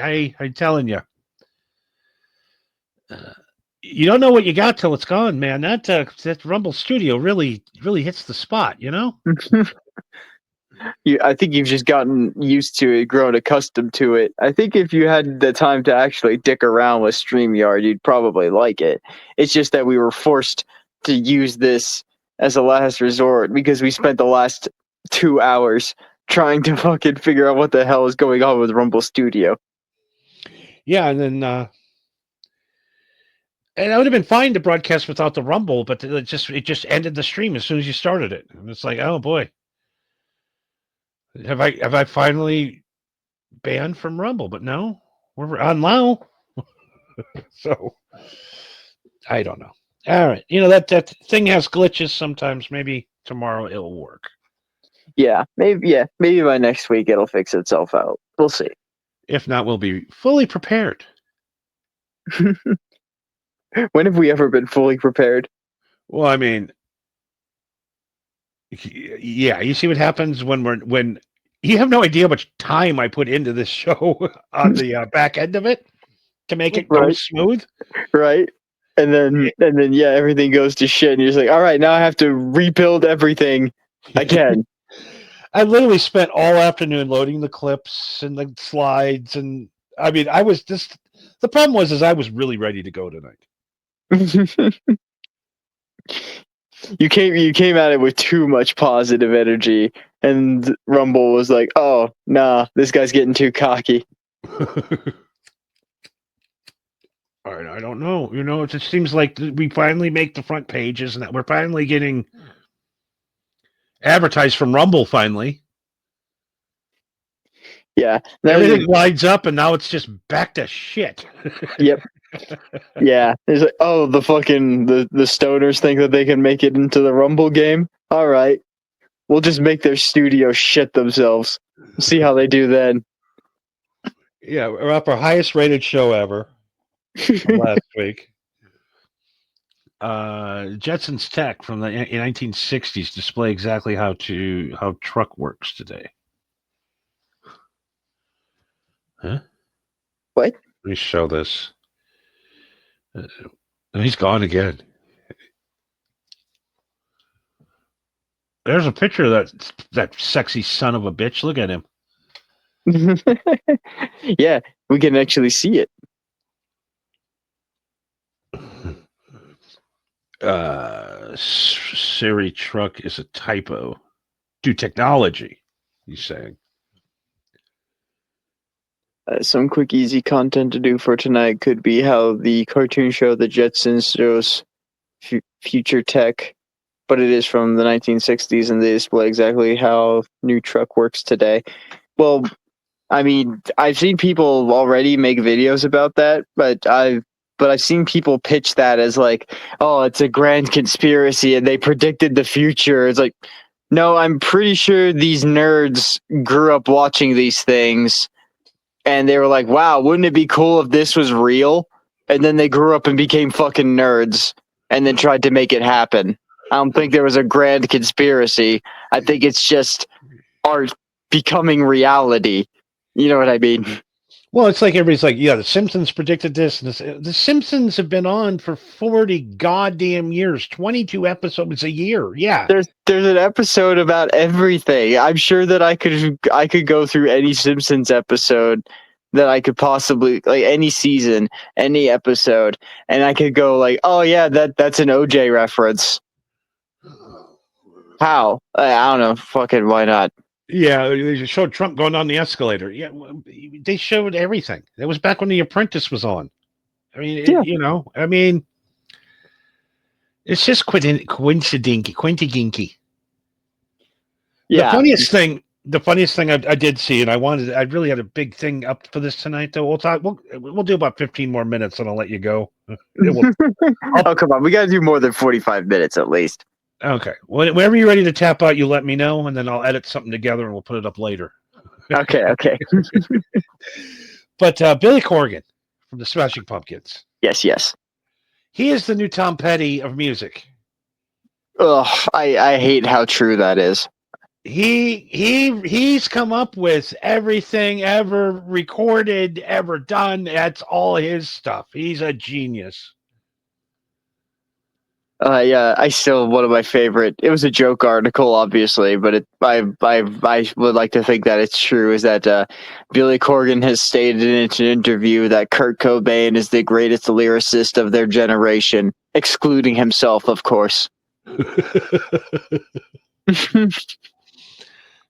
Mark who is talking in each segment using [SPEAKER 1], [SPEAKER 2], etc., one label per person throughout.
[SPEAKER 1] I'm telling you, you don't know what you got till it's gone, man. That Rumble Studio really hits the spot, you know.
[SPEAKER 2] I think you've just gotten used to it, grown accustomed to it. I think if you had the time to actually dick around with StreamYard, you'd probably like it. It's just that we were forced to use this as a last resort because we spent the last 2 hours trying to fucking figure out what the hell is going on with Rumble Studio.
[SPEAKER 1] Yeah, and then and it would have been fine to broadcast without the Rumble, but it just ended the stream as soon as you started it, and it's like, oh boy, have I finally banned from Rumble? But no, we're on now, so I don't know. All right, that thing has glitches sometimes. Maybe tomorrow it'll work.
[SPEAKER 2] Yeah, maybe by next week it'll fix itself out. We'll see.
[SPEAKER 1] If not, we'll be fully prepared.
[SPEAKER 2] When have we ever been fully prepared?
[SPEAKER 1] Well, I mean, yeah, you see what happens when you have no idea how much time I put into this show on the back end of it to make it go smooth.
[SPEAKER 2] Right. And then yeah, everything goes to shit and you're just like, all right, now I have to rebuild everything again.
[SPEAKER 1] I literally spent all afternoon loading the clips and the slides, and I mean, the problem was I was really ready to go tonight.
[SPEAKER 2] You came at it with too much positive energy, and Rumble was like, oh nah, this guy's getting too cocky.
[SPEAKER 1] All right, I don't know. It just seems like we finally make the front pages and that we're finally getting advertised from Rumble finally.
[SPEAKER 2] Yeah.
[SPEAKER 1] Everything lines up and now it's just back to shit.
[SPEAKER 2] Yep. Yeah. It's like, oh, the fucking the stoners think that they can make it into the Rumble game. All right. We'll just make their studio shit themselves. See how they do then.
[SPEAKER 1] Yeah, we're up our highest rated show ever last week. Jetson's Tech from the 1960s display exactly how truck works today. Huh?
[SPEAKER 2] What?
[SPEAKER 1] Let me show this. He's gone again. There's a picture of that sexy son of a bitch. Look at him.
[SPEAKER 2] Yeah, we can actually see it.
[SPEAKER 1] Siri truck is a typo. Due technology, he's saying.
[SPEAKER 2] Some quick, easy content to do for tonight could be how the cartoon show The Jetsons shows future tech, but it is from the 1960s, and they display exactly how new truck works today. Well, I mean, I've seen people already make videos about that, but I've seen people pitch that as like, oh, it's a grand conspiracy and they predicted the future. It's like, no, I'm pretty sure these nerds grew up watching these things and they were like, wow, wouldn't it be cool if this was real? And then they grew up and became fucking nerds and then tried to make it happen. I don't think there was a grand conspiracy. I think it's just art becoming reality. You know what I mean?
[SPEAKER 1] Well, it's like everybody's like, yeah, the Simpsons predicted this. And the Simpsons have been on for 40 goddamn years, 22 episodes a year. Yeah.
[SPEAKER 2] There's an episode about everything. I'm sure that I could go through any Simpsons episode that I could possibly, like any season, any episode, and I could go like, oh yeah, that's an OJ reference. How? I don't know. Fucking why not?
[SPEAKER 1] Yeah, they showed Trump going down the escalator. Yeah, they showed everything. That was back when The Apprentice was on. I mean, I mean, it's just quinty-ginky.
[SPEAKER 2] Yeah.
[SPEAKER 1] The funniest thing I did see, and I really had a big thing up for this tonight. Though we'll do about 15 more minutes, and I'll let you go.
[SPEAKER 2] Oh come on, we gotta do more than 45 minutes at least.
[SPEAKER 1] Okay. Whenever you're ready to tap out, you let me know, and then I'll edit something together, and we'll put it up later.
[SPEAKER 2] Okay.
[SPEAKER 1] But Billy Corgan from the Smashing Pumpkins.
[SPEAKER 2] Yes.
[SPEAKER 1] He is the new Tom Petty of music.
[SPEAKER 2] Ugh, I hate how true that is.
[SPEAKER 1] he's come up with everything ever recorded, ever done. That's all his stuff. He's a genius.
[SPEAKER 2] Yeah, I still one of my favorite. It was a joke article, obviously, but I would like to think that it's true. Is that Billy Corgan has stated in an interview that Kurt Cobain is the greatest lyricist of their generation, excluding himself, of course.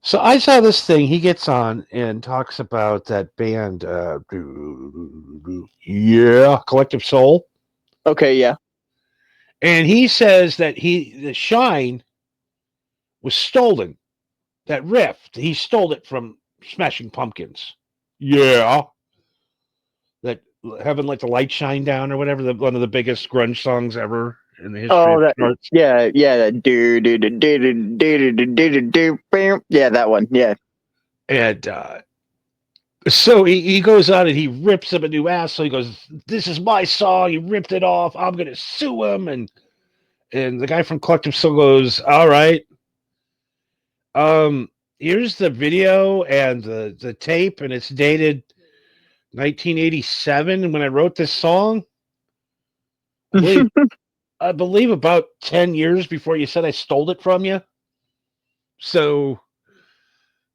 [SPEAKER 1] So I saw this thing. He gets on and talks about that band, Collective Soul.
[SPEAKER 2] Okay, yeah.
[SPEAKER 1] And he says that the Shine was stolen. That riff, he stole it from Smashing Pumpkins. Yeah. That Heaven Let the Light Shine Down or whatever, one of the biggest grunge songs ever in the history
[SPEAKER 2] Oh,
[SPEAKER 1] of
[SPEAKER 2] that
[SPEAKER 1] charts.
[SPEAKER 2] yeah, that yeah, that one, yeah.
[SPEAKER 1] And so he goes on and he rips him a new ass. So he goes, "This is my song. He ripped it off. I'm gonna sue him." And the guy from Collective Soul goes, "All right. Here's the video and the tape, and it's dated 1987 when I wrote this song. I believe about 10 years before you said I stole it from you. So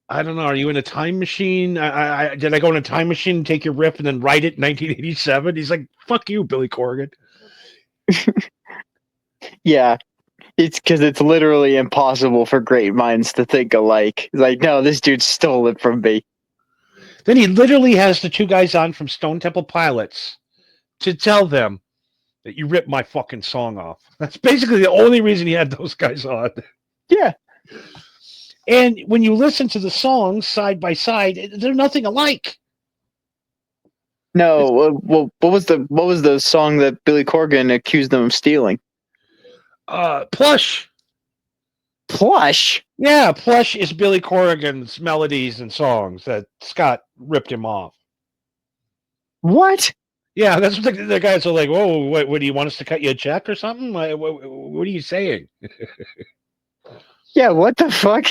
[SPEAKER 1] I don't know. Are you in a time machine? Did I go in a time machine and take your riff and then write it in 1987? He's like, fuck you, Billy Corgan.
[SPEAKER 2] Yeah, it's because it's literally impossible for great minds to think alike. Like, no, this dude stole it from me.
[SPEAKER 1] Then he literally has the two guys on from Stone Temple Pilots to tell them that you ripped my fucking song off. That's basically the only reason he had those guys on.
[SPEAKER 2] Yeah.
[SPEAKER 1] And when you listen to the songs side by side, they're nothing alike.
[SPEAKER 2] No, well, what was the song that Billy Corgan accused them of stealing?
[SPEAKER 1] Plush.
[SPEAKER 2] Plush?
[SPEAKER 1] Yeah, Plush is Billy Corrigan's melodies and songs that Scott ripped him off.
[SPEAKER 2] What?
[SPEAKER 1] Yeah, that's what the guys are like, whoa, what do you want us to cut you a check or something? What are you saying?
[SPEAKER 2] Yeah, what the fuck?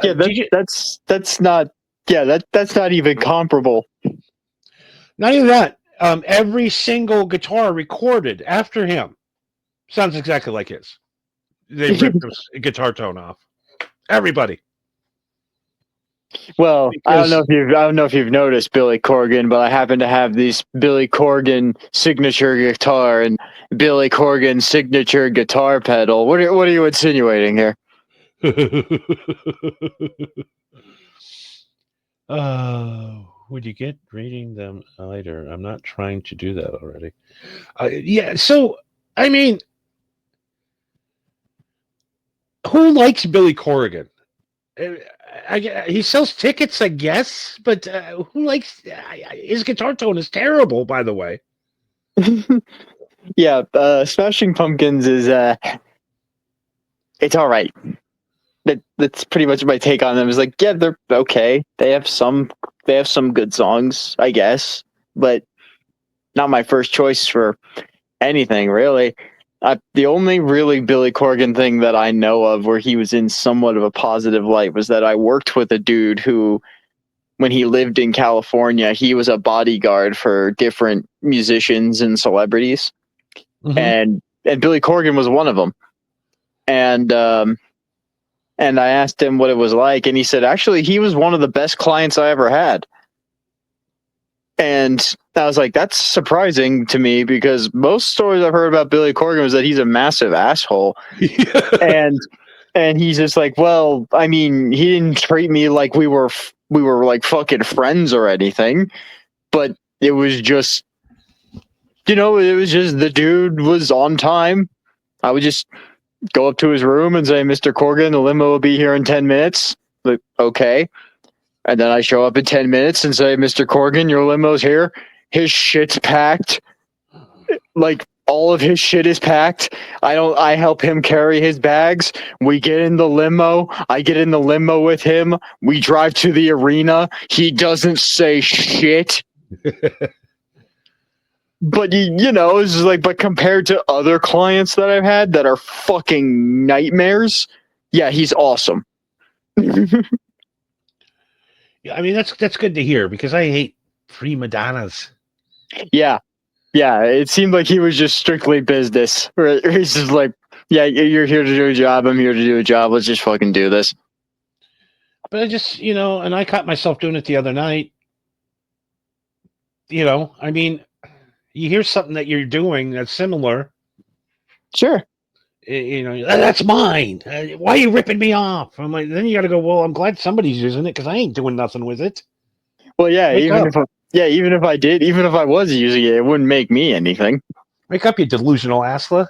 [SPEAKER 2] Yeah, that's not. Yeah, that's not even comparable.
[SPEAKER 1] Not even that. Every single guitar recorded after him sounds exactly like his. They ripped his guitar tone off. Everybody.
[SPEAKER 2] Well,
[SPEAKER 1] Because,
[SPEAKER 2] I don't know if you've noticed Billy Corgan, but I happen to have these Billy Corgan signature guitar and Billy Corgan signature guitar pedal. What are you insinuating here?
[SPEAKER 1] would you get reading them later? I'm not trying to do that already. Yeah, so I mean, who likes Billy Corgan? He sells tickets, I guess, but who likes his guitar tone is terrible, by the way.
[SPEAKER 2] Yeah, Smashing Pumpkins is it's all right. That's pretty much my take on them. Is like, yeah, they're okay. They have some good songs, I guess, but not my first choice for anything really. The only really Billy Corgan thing that I know of where he was in somewhat of a positive light was that I worked with a dude who, when he lived in California, he was a bodyguard for different musicians and celebrities, and Billy Corgan was one of them. And I asked him what it was like, and he said actually he was one of the best clients I ever had. And I was like, that's surprising to me because most stories I've heard about Billy Corgan was that he's a massive asshole. and he's just like, well, I mean, he didn't treat me like we were like fucking friends or anything, but it was just, it was just the dude was on time. I would just go up to his room and say, Mr. Corgan, the limo will be here in 10 minutes. Like, okay. And then I show up in 10 minutes and say, Mr. Corgan, your limo's here. His shit's packed. Like, all of his shit is packed. I help him carry his bags. We get in the limo. I get in the limo with him. We drive to the arena. He doesn't say shit. But, it's just like, but compared to other clients that I've had that are fucking nightmares, Yeah, he's awesome.
[SPEAKER 1] Yeah, I mean that's good to hear because I hate prima donnas.
[SPEAKER 2] Yeah. Yeah, it seemed like he was just strictly business. He's just like, yeah, you're here to do a job. I'm here to do a job. Let's just fucking do this.
[SPEAKER 1] But I just, and I caught myself doing it the other night. I mean, you hear something that you're doing that's similar.
[SPEAKER 2] Sure.
[SPEAKER 1] That's mine. Why are you ripping me off? I'm like, then you got to go. Well, I'm glad somebody's using it because I ain't doing nothing with it.
[SPEAKER 2] Well, yeah,
[SPEAKER 1] Wake up.
[SPEAKER 2] even if I did, even if I was using it, it wouldn't make me anything.
[SPEAKER 1] Wake up, you delusional asshole!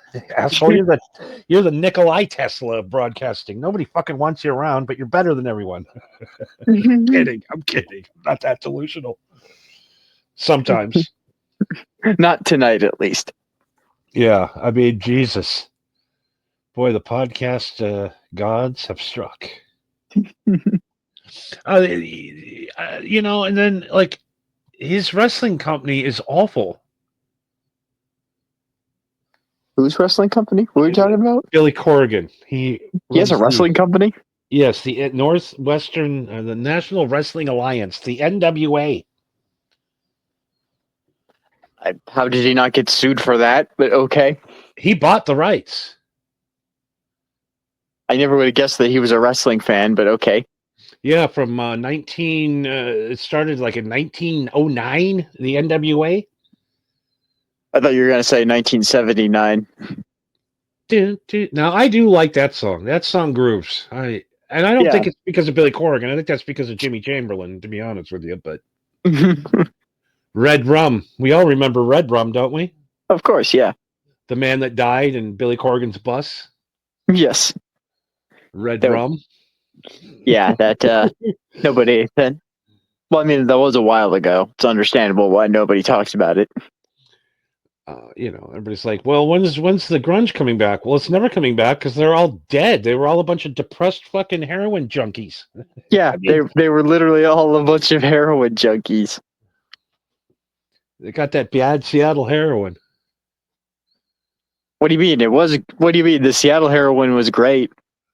[SPEAKER 1] You're the Nikolai Tesla of broadcasting. Nobody fucking wants you around, but you're better than everyone. I'm kidding. I'm not that delusional. Sometimes.
[SPEAKER 2] Not tonight, at least.
[SPEAKER 1] Yeah, I mean, Jesus. Boy, the podcast gods have struck. And then, like, his wrestling company is awful.
[SPEAKER 2] Whose wrestling company? What are you talking about?
[SPEAKER 1] Billy Corrigan.
[SPEAKER 2] He has a wrestling company?
[SPEAKER 1] Yes, the Northwestern, the National Wrestling Alliance, the NWA.
[SPEAKER 2] How did he not get sued for that? But okay.
[SPEAKER 1] He bought the rights.
[SPEAKER 2] I never would have guessed that he was a wrestling fan, but okay.
[SPEAKER 1] Yeah, from it started like in 1909, the NWA.
[SPEAKER 2] I thought you were going to say 1979.
[SPEAKER 1] Now, I do like that song. That song grooves. I don't think it's because of Billy Corrigan. I think that's because of Jimmy Chamberlain, to be honest with you. But Red Rum. We all remember Red Rum, don't we?
[SPEAKER 2] Of course, yeah.
[SPEAKER 1] The man that died in Billy Corrigan's bus.
[SPEAKER 2] Yes.
[SPEAKER 1] Red Rum.
[SPEAKER 2] Yeah, that nobody then. Well, I mean, that was a while ago. It's understandable why nobody talks about it.
[SPEAKER 1] Everybody's like, well, when's the grunge coming back? Well, it's never coming back because they're all dead. They were all a bunch of depressed fucking heroin junkies.
[SPEAKER 2] Yeah, they were literally all a bunch of heroin junkies.
[SPEAKER 1] They got that bad Seattle heroin.
[SPEAKER 2] What do you mean? What do you mean? The Seattle heroin was great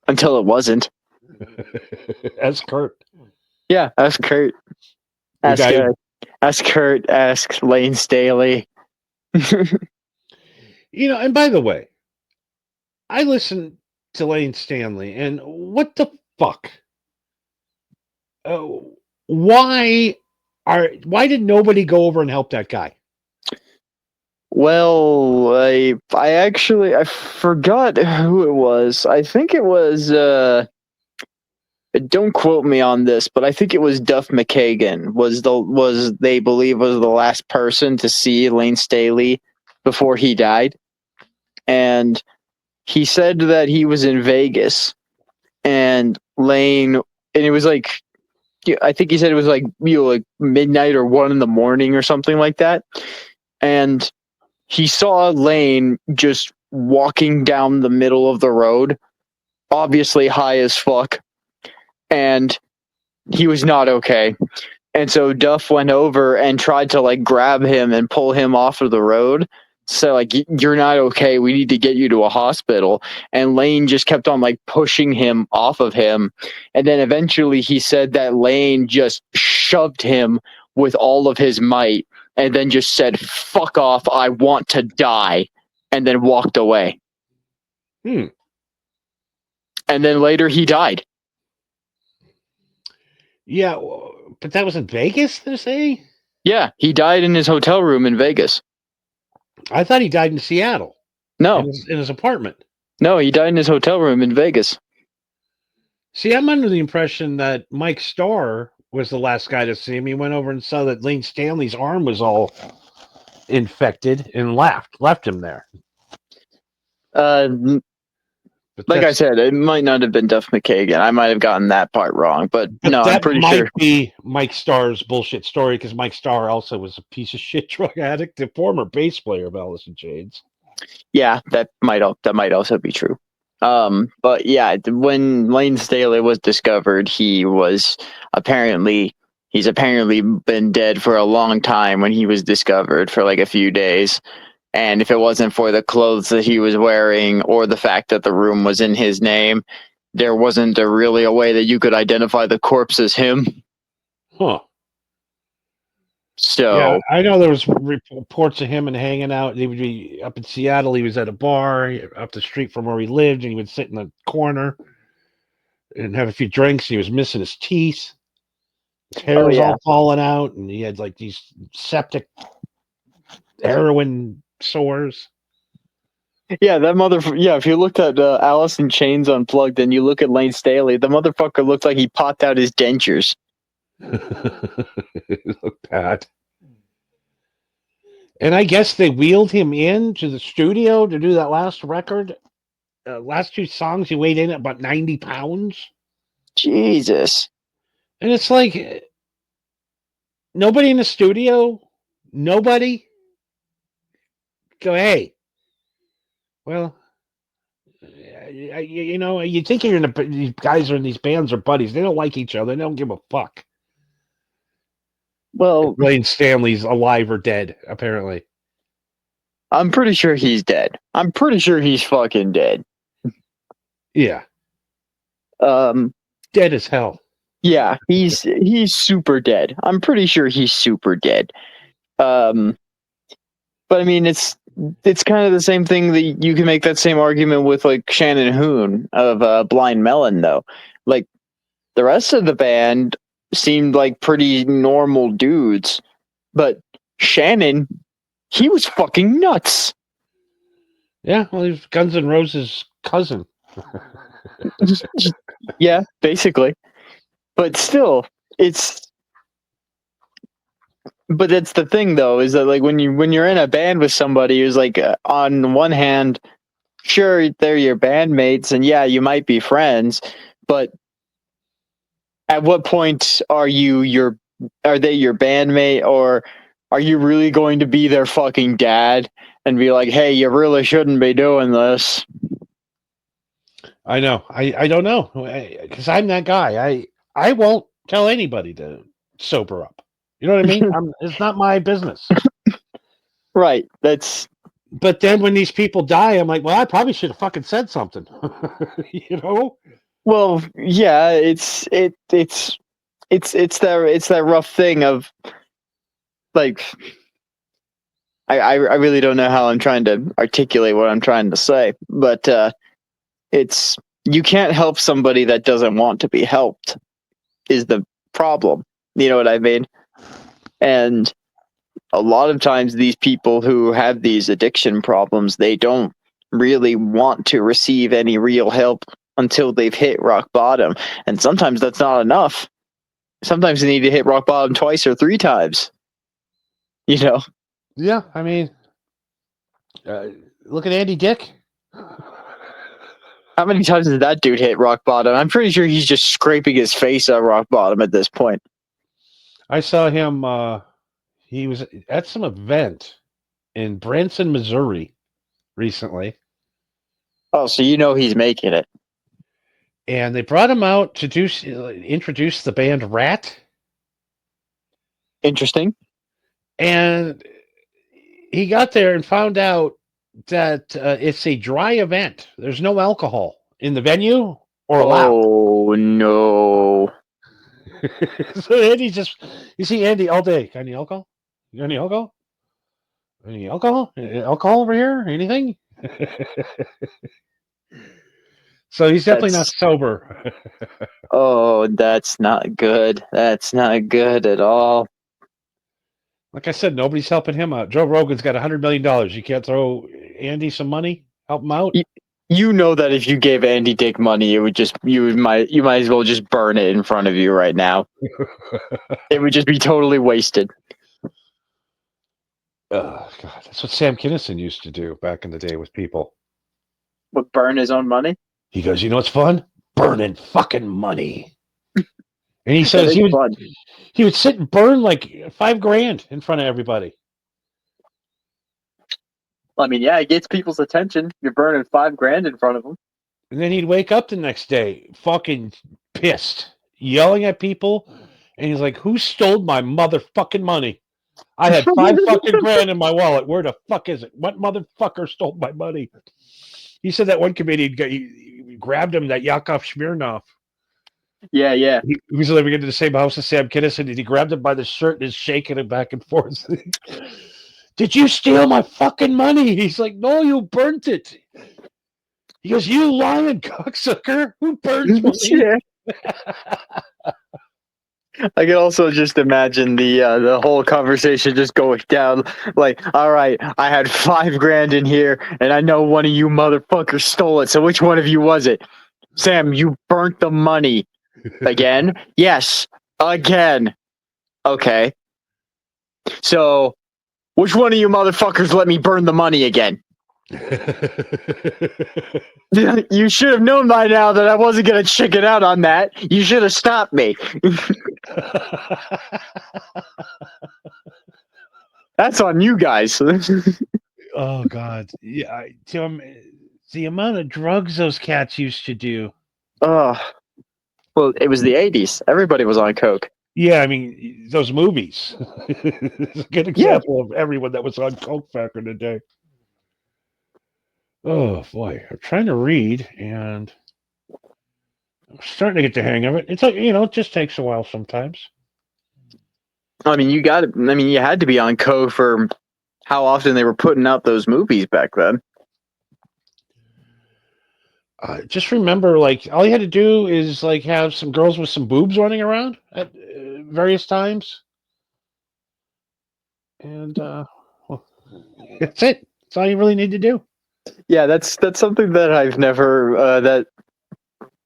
[SPEAKER 2] until it wasn't.
[SPEAKER 1] Ask Kurt.
[SPEAKER 2] Yeah, ask Kurt. Ask Kurt. Ask Lane Staley.
[SPEAKER 1] And by the way, I listened to Lane Stanley, and what the fuck? Why did nobody go over and help that guy?
[SPEAKER 2] Well, I forgot who it was. I think it was don't quote me on this, but I think it was Duff McKagan they believe was the last person to see Lane Staley before he died. And he said that he was in Vegas and it was like, I think he said it was like, like midnight or 1 a.m. or something like that. And he saw Lane just walking down the middle of the road, obviously high as fuck. And he was not okay. And so Duff went over and tried to like grab him and pull him off of the road. So like, you're not okay. We need to get you to a hospital. And Lane just kept on like pushing him off of him. And then eventually he said that Lane just shoved him with all of his might and then just said, "Fuck off. I want to die." And then walked away. And then later he died.
[SPEAKER 1] Yeah, but that was in Vegas, they're saying?
[SPEAKER 2] Yeah, he died in his hotel room in Vegas.
[SPEAKER 1] I thought he died in Seattle.
[SPEAKER 2] No.
[SPEAKER 1] In his apartment.
[SPEAKER 2] No, he died in his hotel room in Vegas.
[SPEAKER 1] See, I'm under the impression that Mike Starr was the last guy to see him. He went over and saw that Lane Stanley's arm was all infected and left him there.
[SPEAKER 2] Like I said, it might not have been Duff McKagan. I might have gotten that part wrong, but no, I'm pretty sure. That might
[SPEAKER 1] be Mike Starr's bullshit story because Mike Starr also was a piece of shit drug addict, the former bass player of Alice in Chains.
[SPEAKER 2] Yeah, that might also be true. But yeah, when Lane Staley was discovered, he's apparently been dead for a long time when he was discovered, for like a few days. And if it wasn't for the clothes that he was wearing or the fact that the room was in his name, there wasn't really a way that you could identify the corpse as him.
[SPEAKER 1] Huh.
[SPEAKER 2] So
[SPEAKER 1] Yeah, I know there was reports of him and hanging out. He would be up in Seattle. He was at a bar up the street from where he lived, and he would sit in the corner and have a few drinks. He was missing his teeth. His hair was all falling out, and he had like these septic heroin sores.
[SPEAKER 2] Yeah, that Yeah, if you looked at Alice in Chains Unplugged and you look at Lane Staley, the motherfucker looked like he popped out his dentures.
[SPEAKER 1] It looked bad. And I guess they wheeled him in to the studio to do that last record. Last two songs, he weighed in at about 90 pounds.
[SPEAKER 2] Jesus.
[SPEAKER 1] And it's like, nobody in the studio, nobody go, hey, well, you know, you think these guys are in these bands are buddies. They don't like each other. They don't give a fuck.
[SPEAKER 2] Well,
[SPEAKER 1] Lane Stanley's alive or dead, apparently.
[SPEAKER 2] I'm pretty sure he's dead. I'm pretty sure he's fucking dead.
[SPEAKER 1] Yeah. Dead as hell.
[SPEAKER 2] Yeah, he's super dead. I'm pretty sure he's super dead. But I mean, it's kind of the same thing that you can make that same argument with like Shannon Hoon of Blind Melon, though. Like the rest of the band seemed like pretty normal dudes, but Shannon, he was fucking nuts.
[SPEAKER 1] Yeah, well, he was Guns N' Roses' cousin.
[SPEAKER 2] Yeah, basically. But still, but it's the thing though, is that like when you're in a band with somebody who's like on one hand, sure they're your bandmates and yeah, you might be friends, but at what point are they your bandmate, or are you really going to be their fucking dad and be like, hey, you really shouldn't be doing this?
[SPEAKER 1] I know. I don't know, because I'm that guy. I won't tell anybody to sober up. You know what I mean? It's not my business.
[SPEAKER 2] Right.
[SPEAKER 1] But then when these people die, I'm like, well, I probably should have fucking said something. You know?
[SPEAKER 2] Well, yeah, it's that rough thing of like, I really don't know how I'm trying to articulate what I'm trying to say, but it's, you can't help somebody that doesn't want to be helped is the problem. You know what I mean? And a lot of times these people who have these addiction problems, they don't really want to receive any real help until they've hit rock bottom. And sometimes that's not enough. Sometimes they need to hit rock bottom twice or three times. You know?
[SPEAKER 1] Yeah, I mean, look at Andy Dick.
[SPEAKER 2] How many times did that dude hit rock bottom? I'm pretty sure he's just scraping his face at rock bottom at this point.
[SPEAKER 1] I saw him, he was at some event in Branson, Missouri recently.
[SPEAKER 2] Oh, so you know he's making it.
[SPEAKER 1] And they brought him out to introduce the band Rat.
[SPEAKER 2] Interesting.
[SPEAKER 1] And he got there and found out that it's a dry event. There's no alcohol in the venue or allowed.
[SPEAKER 2] Oh, no.
[SPEAKER 1] So Andy you see Andy all day. Got any alcohol? You got any alcohol? Any alcohol? Alcohol over here? Anything? So he's definitely not sober.
[SPEAKER 2] Oh, that's not good. That's not good at all.
[SPEAKER 1] Like I said, nobody's helping him out. Joe Rogan's got $100 million. You can't throw Andy some money? Help him out?
[SPEAKER 2] You know that if you gave Andy Dick money, it would just you might as well just burn it in front of you right now. It would just be totally wasted.
[SPEAKER 1] Oh, God. That's what Sam Kinison used to do back in the day with people.
[SPEAKER 2] Would burn his own money?
[SPEAKER 1] He goes, you know what's fun? Burning fucking money. And he says he would sit and burn like $5,000 in front of everybody.
[SPEAKER 2] I mean, yeah, it gets people's attention. You're burning $5,000 in front of them.
[SPEAKER 1] And then he'd wake up the next day fucking pissed, yelling at people. And he's like, who stole my motherfucking money? I had $5,000 in my wallet. Where the fuck is it? What motherfucker stole my money? He said that one comedian grabbed him, that Yakov Smirnov.
[SPEAKER 2] Yeah, yeah.
[SPEAKER 1] He was living in the same house as Sam Kinison, and he grabbed him by the shirt and is shaking him back and forth. Did you steal my fucking money? He's like, no, you burnt it. He goes, you lying cocksucker. Who burns money?
[SPEAKER 2] Yeah. I can also just imagine the whole conversation just going down like, all right, I had $5,000 in here, and I know one of you motherfuckers stole it. So which one of you was it? Sam, you burnt the money again? Yes, again. Okay. So which one of you motherfuckers let me burn the money again? You should have known by now that I wasn't gonna chicken out on that. You should have stopped me. That's on you guys.
[SPEAKER 1] Oh God, yeah. The amount of drugs those cats used to do.
[SPEAKER 2] Oh, well, it was the 80s. Everybody was on coke.
[SPEAKER 1] Yeah, I mean those movies. It's a good example of everyone that was on coke back in the day. Oh boy, I'm trying to read, and I'm starting to get the hang of it. It's like, it just takes a while sometimes.
[SPEAKER 2] I mean, you had to be on coke for how often they were putting out those movies back then.
[SPEAKER 1] Just remember, like, all you had to do is like have some girls with some boobs running around at various times, and well, that's it. That's all you really need to do.
[SPEAKER 2] Yeah, that's something that I've never that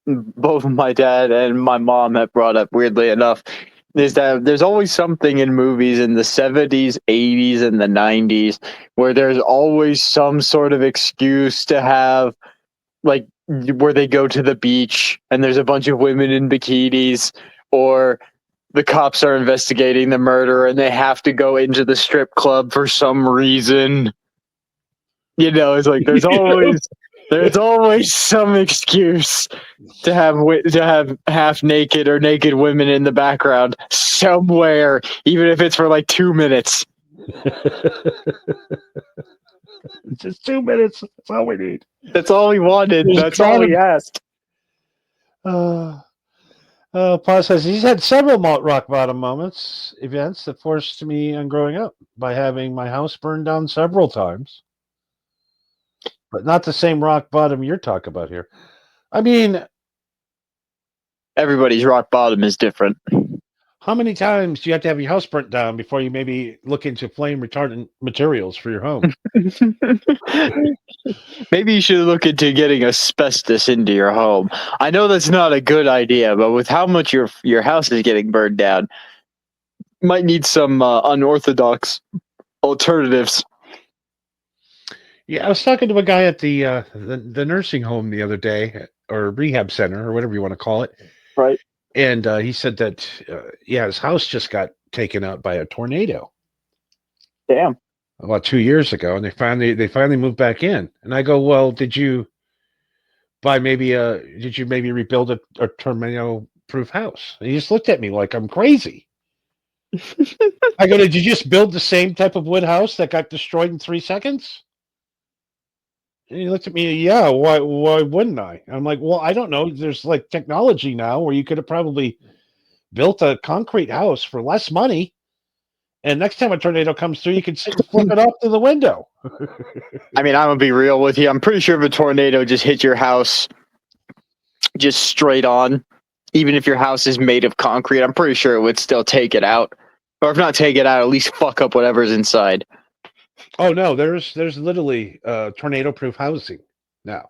[SPEAKER 2] both my dad and my mom have brought up. Weirdly enough, is that there's always something in movies in the 70s, 80s, and the 90s where there's always some sort of excuse to have, like, where they go to the beach and there's a bunch of women in bikinis, or the cops are investigating the murder and they have to go into the strip club for some reason. It's like there's always some excuse to have half naked or naked women in the background somewhere, even if it's for like 2 minutes.
[SPEAKER 1] Just 2 minutes. That's all we need.
[SPEAKER 2] That's all we wanted. That's all we asked.
[SPEAKER 1] Paul says he's had several rock bottom events that forced me on growing up by having my house burned down several times. But not the same rock bottom you're talking about here. I mean,
[SPEAKER 2] everybody's rock bottom is different.
[SPEAKER 1] How many times do you have to have your house burnt down before you maybe look into flame retardant materials for your home?
[SPEAKER 2] Maybe you should look into getting asbestos into your home. I know that's not a good idea, but with how much your house is getting burned down, you might need some unorthodox alternatives.
[SPEAKER 1] Yeah, I was talking to a guy at the nursing home the other day, or rehab center, or whatever you want to call it.
[SPEAKER 2] Right.
[SPEAKER 1] And he said that, his house just got taken out by a tornado.
[SPEAKER 2] Damn.
[SPEAKER 1] About 2 years ago, and they finally moved back in. And I go, well, did you maybe rebuild a tornado-proof house? And he just looked at me like I'm crazy. I go, did you just build the same type of wood house that got destroyed in 3 seconds? And he looked at me, yeah, why wouldn't I? I'm like, well, I don't know. There's like technology now where you could have probably built a concrete house for less money. And next time a tornado comes through, you can sit and flip it off through the window.
[SPEAKER 2] I mean, I'm going to be real with you. I'm pretty sure if a tornado just hit your house just straight on, even if your house is made of concrete, I'm pretty sure it would still take it out. Or if not take it out, at least fuck up whatever's inside.
[SPEAKER 1] Oh no, there's literally tornado-proof housing now.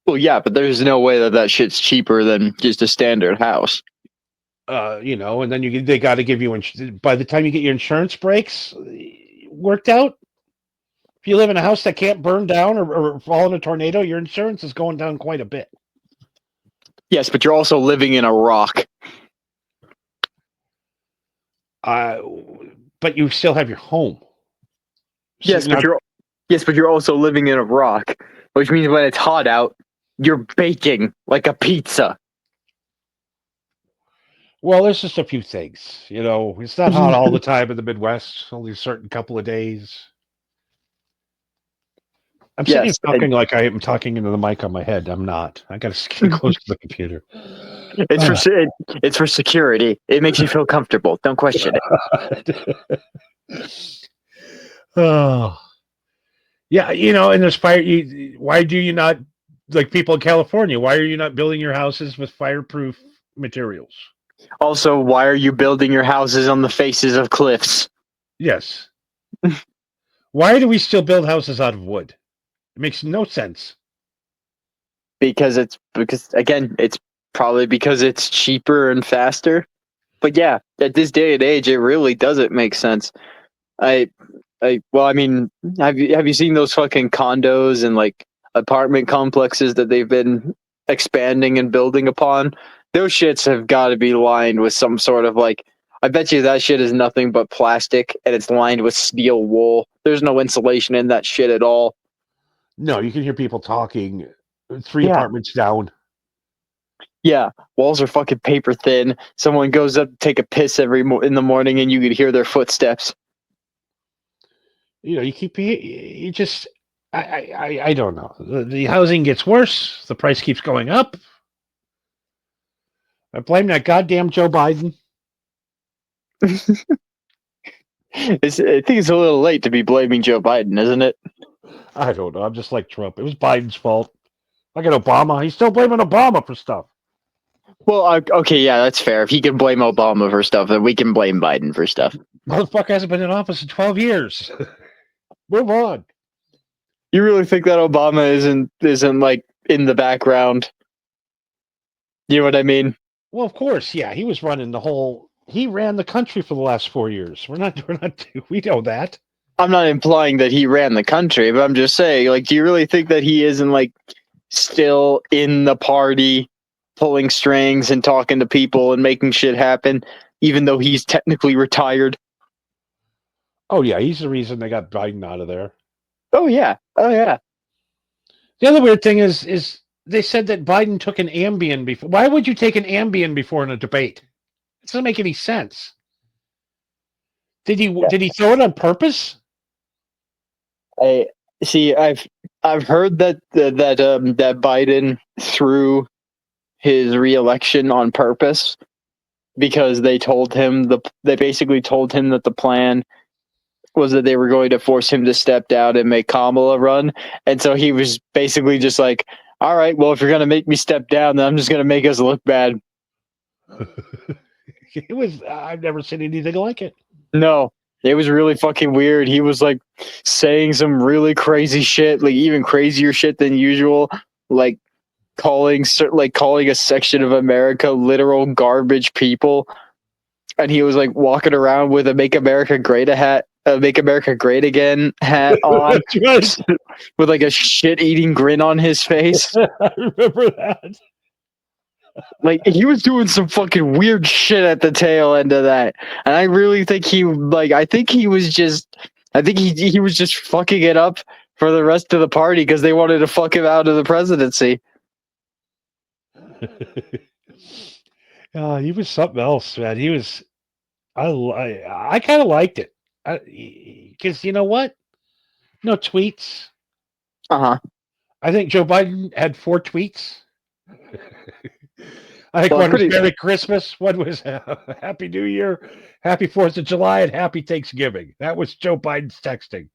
[SPEAKER 2] Well, yeah, but there's no way that shit's cheaper than just a standard house.
[SPEAKER 1] And then they got to give you by the time you get your insurance breaks worked out. If you live in a house that can't burn down or fall in a tornado, your insurance is going down quite a bit.
[SPEAKER 2] Yes, but you're also living in a rock.
[SPEAKER 1] But you still have your home.
[SPEAKER 2] Yes, but you're also living in a rock, which means when it's hot out, you're baking like a pizza.
[SPEAKER 1] Well, there's just a few things. It's not hot all the time in the Midwest. Only a certain couple of days. I'm sitting here
[SPEAKER 2] Yes,
[SPEAKER 1] talking like I am talking into the mic on my head. I'm not. I got to get close to the computer.
[SPEAKER 2] it's for security. It makes you feel comfortable. Don't question it.
[SPEAKER 1] Oh, yeah. And there's fire. Why do you not, like people in California? Why are you not building your houses with fireproof materials?
[SPEAKER 2] Also, why are you building your houses on the faces of cliffs?
[SPEAKER 1] Yes. Why do we still build houses out of wood? It makes no sense.
[SPEAKER 2] Because again, it's probably because it's cheaper and faster. But yeah, at this day and age, it really doesn't make sense. Well, I mean, have you seen those fucking condos and like apartment complexes that they've been expanding and building upon? Those shits have got to be lined with some sort of like. I bet you that shit is nothing but plastic and it's lined with steel wool. There's no insulation in that shit at all.
[SPEAKER 1] No, you can hear people talking 3
[SPEAKER 2] Yeah.
[SPEAKER 1] apartments down.
[SPEAKER 2] Yeah, walls are fucking paper thin. Someone goes up to take a piss in the morning, and you could hear their footsteps.
[SPEAKER 1] You just, I don't know. The housing gets worse. The price keeps going up. I blame that goddamn Joe Biden.
[SPEAKER 2] I think it's a little late to be blaming Joe Biden, isn't it?
[SPEAKER 1] I don't know. I'm just like Trump. It was Biden's fault. Look at Obama. He's still blaming Obama for stuff.
[SPEAKER 2] Well, okay, yeah, that's fair. If he can blame Obama for stuff, then we can blame Biden for stuff.
[SPEAKER 1] Motherfucker hasn't been in office in 12 years. Move on.
[SPEAKER 2] You really think that Obama isn't like in the background? You know what I mean?
[SPEAKER 1] Well, of course, yeah. He was running he ran the country for the last 4 years. We know that.
[SPEAKER 2] I'm not implying that he ran the country, but I'm just saying, like, do you really think that he isn't like still in the party, pulling strings and talking to people and making shit happen, even though he's technically retired?
[SPEAKER 1] Oh, yeah. He's the reason they got Biden out of there.
[SPEAKER 2] Oh, yeah. Oh, yeah.
[SPEAKER 1] The other weird thing is they said that Biden took an Ambien before. Why would you take an Ambien before in a debate? It doesn't make any sense. Did he throw it on purpose?
[SPEAKER 2] I see. I've heard that Biden threw his reelection on purpose because they basically told him that the plan was that they were going to force him to step down and make Kamala run, and so he was basically just like, "All right, well, if you're gonna make me step down, then I'm just gonna make us look bad."
[SPEAKER 1] It was. I've never seen anything like it.
[SPEAKER 2] No, it was really fucking weird. He was like saying some really crazy shit, like even crazier shit than usual, like calling a section of America literal garbage people. And he was like walking around with a "Make America Great" "Make America Great Again" hat on,
[SPEAKER 1] That's right.
[SPEAKER 2] with like a shit-eating grin on his face.
[SPEAKER 1] I remember that.
[SPEAKER 2] Like he was doing some fucking weird shit at the tail end of that, and I really think he was just fucking it up for the rest of the party because they wanted to fuck him out of the presidency.
[SPEAKER 1] He was something else, man. He was. I kind of liked it because you know what? No tweets.
[SPEAKER 2] Uh-huh.
[SPEAKER 1] I think Joe Biden had 4 tweets. I think
[SPEAKER 2] Well,
[SPEAKER 1] one was Merry Christmas, one was Happy New Year, Happy 4th of July, and Happy Thanksgiving. That was Joe Biden's texting.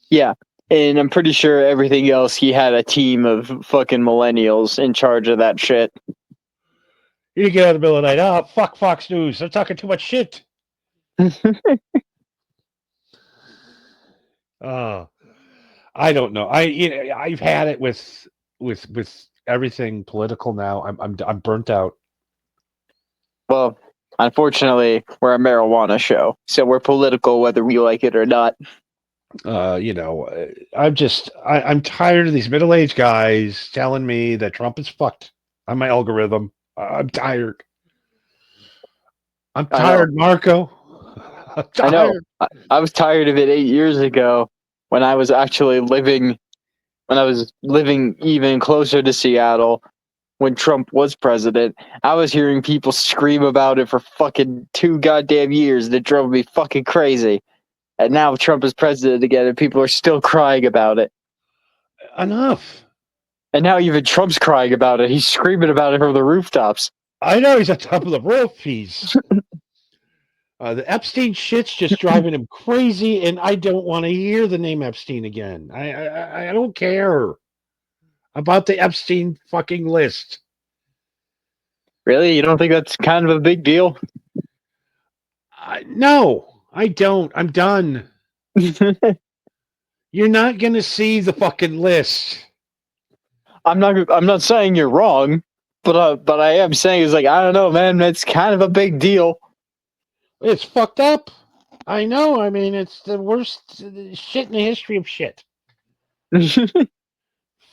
[SPEAKER 2] Yeah, and I'm pretty sure everything else, he had a team of fucking millennials in charge of that shit.
[SPEAKER 1] You didn't get out of the middle of the night. Oh, fuck Fox News. They're talking too much shit. I don't know. I've had it with everything political now. I'm burnt out.
[SPEAKER 2] Well, unfortunately, we're a marijuana show, so we're political whether we like it or not.
[SPEAKER 1] I'm tired of these middle-aged guys telling me that Trump is fucked on my algorithm. I'm tired. I'm tired, Marco. I'm tired.
[SPEAKER 2] I know. I was tired of it 8 years ago when I was living even closer to Seattle when Trump was president. I was hearing people scream about it for fucking 2 goddamn years. That drove me fucking crazy. And now Trump is president again, and people are still crying about it.
[SPEAKER 1] enough.
[SPEAKER 2] And now even Trump's crying about it. He's screaming about it from the rooftops.
[SPEAKER 1] I know he's on top of the roof. He's the Epstein shit's just driving him crazy, and I don't want to hear the name Epstein again. I don't care about the Epstein fucking list.
[SPEAKER 2] Really? You don't think that's kind of a big deal?
[SPEAKER 1] No, I don't. I'm done. You're not gonna see the fucking list.
[SPEAKER 2] I'm not saying you're wrong, but I am saying it's like, I don't know, man. It's kind of a big deal.
[SPEAKER 1] It's fucked up. I know. I mean, it's the worst shit in the history of shit.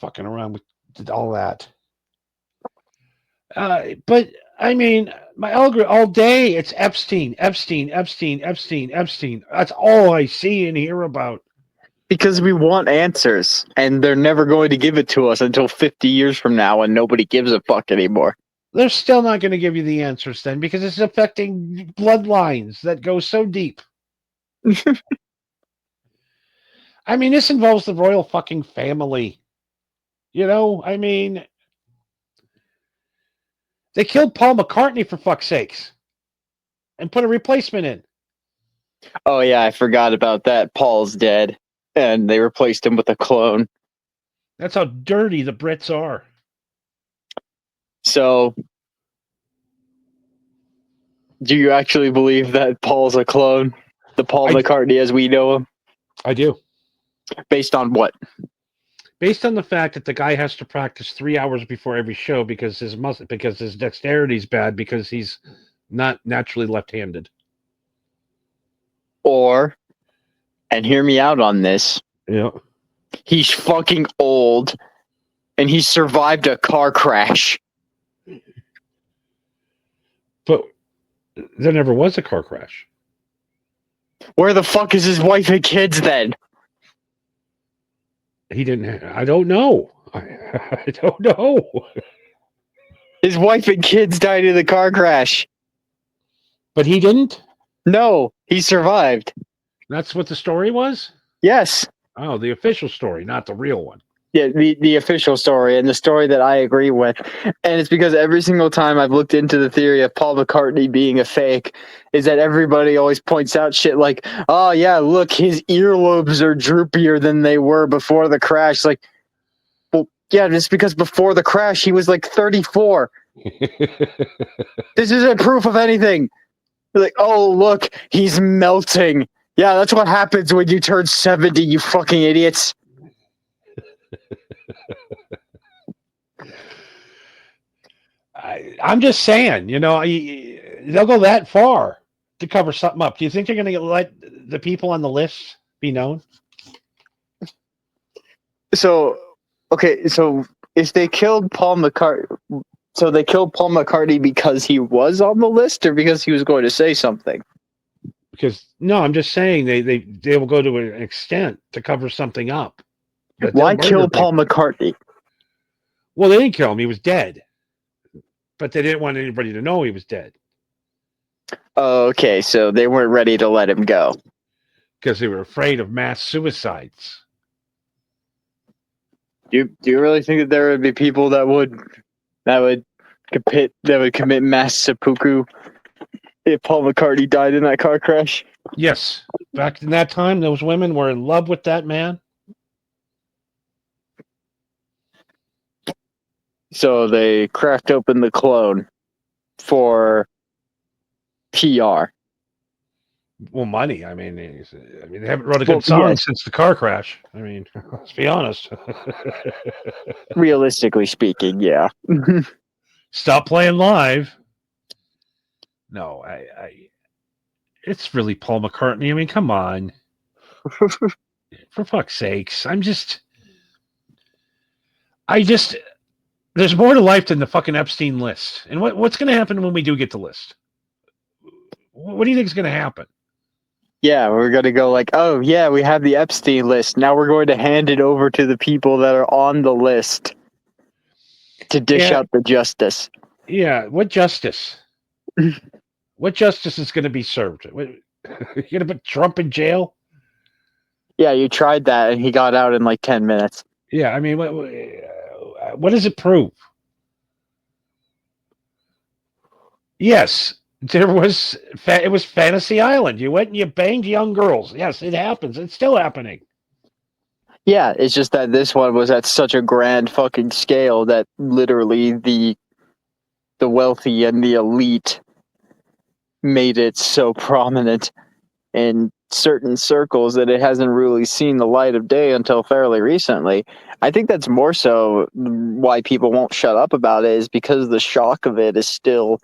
[SPEAKER 1] Fucking around with all that. But I mean, my algorithm all day, it's Epstein, Epstein, Epstein, Epstein, Epstein. That's all I see and hear about.
[SPEAKER 2] Because we want answers, and they're never going to give it to us until 50 years from now, and nobody gives a fuck anymore.
[SPEAKER 1] They're still not going to give you the answers then because it's affecting bloodlines that go so deep. I mean, this involves the royal fucking family. You know, I mean, they killed Paul McCartney for fuck's sakes and put a replacement in.
[SPEAKER 2] Oh, yeah, I forgot about that. Paul's dead, and they replaced him with a clone.
[SPEAKER 1] That's how dirty the Brits are.
[SPEAKER 2] So, do you actually believe that Paul's a clone? The Paul McCartney as we know him?
[SPEAKER 1] I do.
[SPEAKER 2] Based on what?
[SPEAKER 1] Based on the fact that the guy has to practice 3 hours before every show because his dexterity's bad because he's not naturally left-handed.
[SPEAKER 2] Or, and hear me out on this.
[SPEAKER 1] Yeah.
[SPEAKER 2] He's fucking old, and he survived a car crash.
[SPEAKER 1] But there never was a car crash.
[SPEAKER 2] Where the fuck is his wife and kids then?
[SPEAKER 1] He didn't. I don't know. I don't know.
[SPEAKER 2] His wife and kids died in the car crash.
[SPEAKER 1] But he didn't?
[SPEAKER 2] No, he survived.
[SPEAKER 1] That's what the story was?
[SPEAKER 2] Yes.
[SPEAKER 1] Oh, the official story, not the real one.
[SPEAKER 2] Yeah, the official story, and the story that I agree with. And it's because every single time I've looked into the theory of Paul McCartney being a fake, is that everybody always points out shit like, oh yeah, look, his earlobes are droopier than they were before the crash. Like, well, yeah, just because before the crash he was like 34. This isn't proof of anything. Like, oh look, he's melting. Yeah, that's what happens when you turn 70, you fucking idiots.
[SPEAKER 1] I'm just saying, you know, they'll go that far to cover something up. Do you think they're going to let the people on the list be known?
[SPEAKER 2] So, okay, so if they killed Paul McCartney, so they killed Paul McCartney because he was on the list or because he was going to say something?
[SPEAKER 1] Because, no, I'm just saying they will go to an extent to cover something up.
[SPEAKER 2] Why kill Paul McCartney?
[SPEAKER 1] Well, they didn't kill him. He was dead. But they didn't want anybody to know he was dead.
[SPEAKER 2] Oh, okay, so they weren't ready to let him go.
[SPEAKER 1] Because they were afraid of mass suicides.
[SPEAKER 2] Do you really think that there would be people that would commit mass seppuku if Paul McCartney died in that car crash?
[SPEAKER 1] Yes. Back in that time, those women were in love with that man.
[SPEAKER 2] So they cracked open the clone for PR.
[SPEAKER 1] Well, money. I mean, they haven't wrote a good song since the car crash. I mean, let's be honest.
[SPEAKER 2] Realistically speaking, yeah.
[SPEAKER 1] Stop playing live. No, it's really Paul McCartney. I mean, come on. For fuck's sakes. There's more to life than the fucking Epstein list. And what's going to happen when we do get the list? What do you think is going to happen?
[SPEAKER 2] Yeah, we're going to go like, oh, yeah, we have the Epstein list. Now we're going to hand it over to the people that are on the list to dish out the justice.
[SPEAKER 1] Yeah, what justice? What justice is going to be served? You're going to put Trump in jail?
[SPEAKER 2] Yeah, you tried that, and he got out in like 10 minutes.
[SPEAKER 1] Yeah, I mean, what does it prove? Yes, it was Fantasy Island. You went and you banged young girls. Yes, it happens. It's still happening.
[SPEAKER 2] Yeah, it's just that this one was at such a grand fucking scale that literally the wealthy and the elite made it so prominent in certain circles that it hasn't really seen the light of day until fairly recently. I think that's more so why people won't shut up about it, is because the shock of it is still,